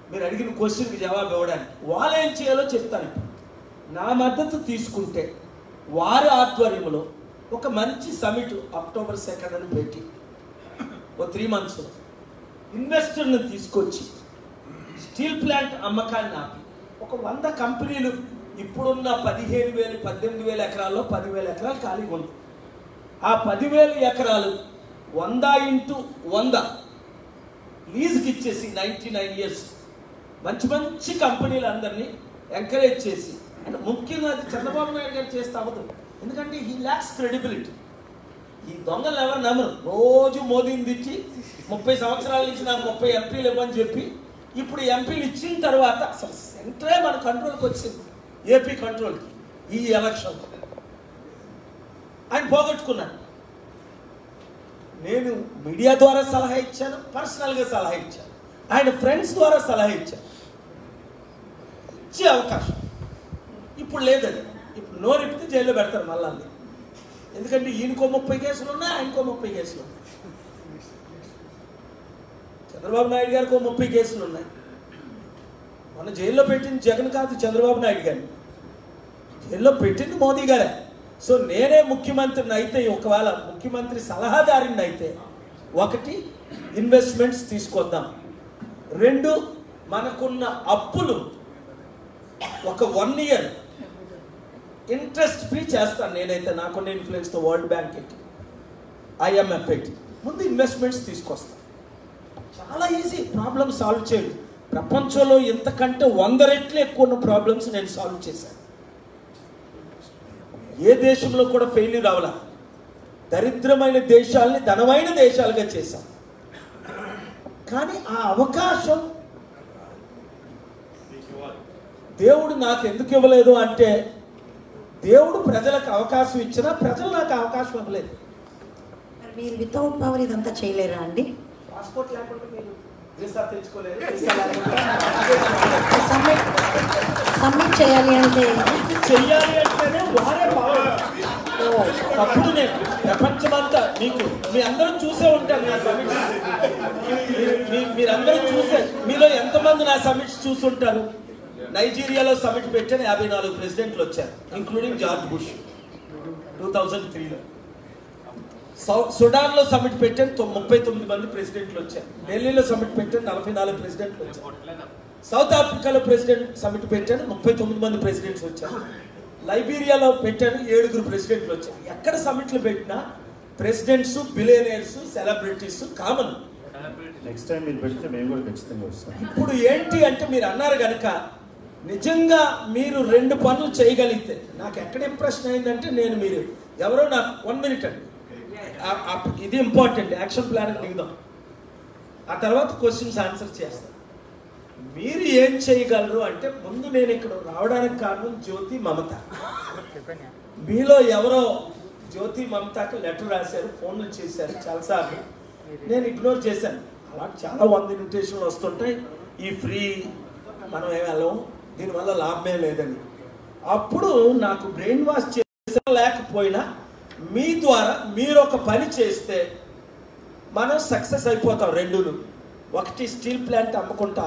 మీరు అడిగిన క్వశ్చన్కి జవాబు ఇవ్వడానికి వాళ్ళు ఏం చేయాలో చెప్తాను. ఇప్పుడు నా మద్దతు తీసుకుంటే వారి ఆధ్వర్యంలో ఒక మంచి సమిట్ అక్టోబర్ 2 పెట్టి ఓ 3 months ఇన్వెస్టర్ని తీసుకొచ్చి స్టీల్ ప్లాంట్ అమ్మకాన్ని ఆపి ఒక 100 కంపెనీలు ఇప్పుడున్న 15,000 18,000 ఎకరాల్లో 10,000 ఎకరాలు ఖాళీగా ఉంది. ఆ 10,000 ఎకరాలు 100x100 లీజుకి ఇచ్చేసి 99 years మంచి మంచి కంపెనీలు అందరినీ ఎంకరేజ్ చేసి, అంటే ముఖ్యంగా అది చంద్రబాబు నాయుడు గారు చేస్తే అవ్వదు. ఎందుకంటే హీ ల్యాక్స్ క్రెడిబిలిటీ. ఈ దొంగలు ఎవరు నమ్మరు. రోజు మోదీని తిట్టి 30 సంవత్సరాల నుంచి నాకు 30 ఎంపీలు ఇవ్వని చెప్పి ఇప్పుడు ఎంపీలు ఇచ్చిన తర్వాత అసలు సెంటరే మన కంట్రోల్కి వచ్చింది, ఏపీ కంట్రోల్కి. ఈ ఎలక్షన్ ఆయన పోగొట్టుకున్నాడు. నేను మీడియా ద్వారా సలహా ఇచ్చాను, పర్సనల్గా సలహా ఇచ్చాను, ఆయన ఫ్రెండ్స్ ద్వారా సలహా ఇచ్చాను. ఇచ్చే అవకాశం ఇప్పుడు లేదండి. ఇప్పుడు నోరెప్పితే జైల్లో పెడతారు మళ్ళా. ఎందుకంటే ఈయనకో 30 కేసులు ఉన్నాయి, ఆయనకో 30 కేసులు ఉన్నాయి, చంద్రబాబు నాయుడు గారికో 30 కేసులు ఉన్నాయి. మన జైల్లో పెట్టింది జగన్ కాదు, చంద్రబాబు నాయుడు గారిని జైల్లో పెట్టింది మోదీ గారే. సో నేనే ముఖ్యమంత్రిని అయితే, ఒకవేళ ముఖ్యమంత్రి సలహాదారుని అయితే, 1 ఇన్వెస్ట్మెంట్స్ తీసుకొద్దాం, 2 మనకున్న అప్పులు ఒక 1 year ఇంట్రెస్ట్ ఫ్రీ చేస్తాను నేనైతే, నాకున్న ఇన్ఫ్లుయెన్స్తో వరల్డ్ బ్యాంక్ ఎట్టి, IMF ఎట్టి, ముందు ఇన్వెస్ట్మెంట్స్ తీసుకొస్తాను. చాలా ఈజీ ప్రాబ్లమ్ సాల్వ్ చేయండి. ప్రపంచంలో ఎంతకంటే 100 రెట్లు ఎక్కువ ఉన్న ప్రాబ్లమ్స్ నేను సాల్వ్ చేశాను. ఏ దేశంలో కూడా ఫెయిల్యూర్ అవ్వాల. దరిద్రమైన దేశాలని ధనమైన దేశాలుగా చేశాం. కానీ ఆ అవకాశం దేవుడు నాకు ఎందుకు ఇవ్వలేదు అంటే, దేవుడు ప్రజలకు అవకాశం ఇచ్చినా ప్రజలు నాకు అవకాశం ఇవ్వలేదు. మీరు వితౌట్ పవర్ ఇదంతా చేయలేరా అండి? పాస్పోర్ట్ లేకుండా మీరు వీసా తెచ్చుకోలేరు. సబ్మిట్ చేయాలి అంటే చెయ్యాలి అంటేనే వారే పవర్. అప్పుడు నేను ప్రపంచమంతా మీకు మీ అందరూ చూసే ఉంటారు నా సమిట్స్. మీరందరూ చూసే, మీలో ఎంతమంది నా సమిట్స్ చూసుంటారు? నైజీరియాలో సమిట్ పెట్టాను, 54 ప్రెసిడెంట్లు వచ్చారు, ఇంక్లూడింగ్ జార్జ్ బుష్ 2003లో. సుడాన్లో సమిట్ పెట్టాను, 39 మంది ప్రెసిడెంట్లు వచ్చారు. ఢిల్లీలో సమిట్ పెట్టాను, 44 ప్రెసిడెంట్లు వచ్చారు. సౌత్ ఆఫ్రికాలో సమిట్ పెట్టాను, 39 మంది ప్రెసిడెంట్స్ వచ్చారు. లైబీరియాలో పెట్టాను, 7 ప్రెసిడెంట్లు వచ్చారు. ఎక్కడ సమిట్లు పెట్టినా presidents, billionaires, celebrities common. Next time మీరు పెడితే మేము కూడా ఖచ్చితంగా వస్తాం. ఇప్పుడు ఏంటి అంటే, మీరు అన్నారు కనుక నిజంగా మీరు 2 పనులు చేయగలిగితే నాకు ఎక్కడ ఇంప్రెషన్ అయిందంటే, నేను మీరు ఎవరో నాకు 1 minute అండి, ఇది ఇంపార్టెంట్, యాక్షన్ ప్లాన్ దిగుదాం, ఆ తర్వాత క్వశ్చన్స్ ఆన్సర్ చేస్తాను. మీరు ఏం చేయగలరు అంటే, ముందు నేను ఇక్కడ రావడానికి కారణం జ్యోతి మమత. మీలో ఎవరో జ్యోతి మమతకు లెటర్ రాశారు, ఫోన్లు చేశారు చాలాసార్లు, నేను ఇగ్నోర్ చేశాను. అలా చాలా 100 ఇన్విటేషన్లు వస్తుంటాయి, ఈ ఫ్రీ మనం ఏమి వెళ్ళం, దీనివల్ల లాభమే లేదని. అప్పుడు నాకు బ్రెయిన్ వాష్ లేకపోయినా మీ ద్వారా మీరు ఒక పని చేస్తే మనం సక్సెస్ అయిపోతాం. 2, 1 స్టీల్ ప్లాంట్ అమ్ముకుంటా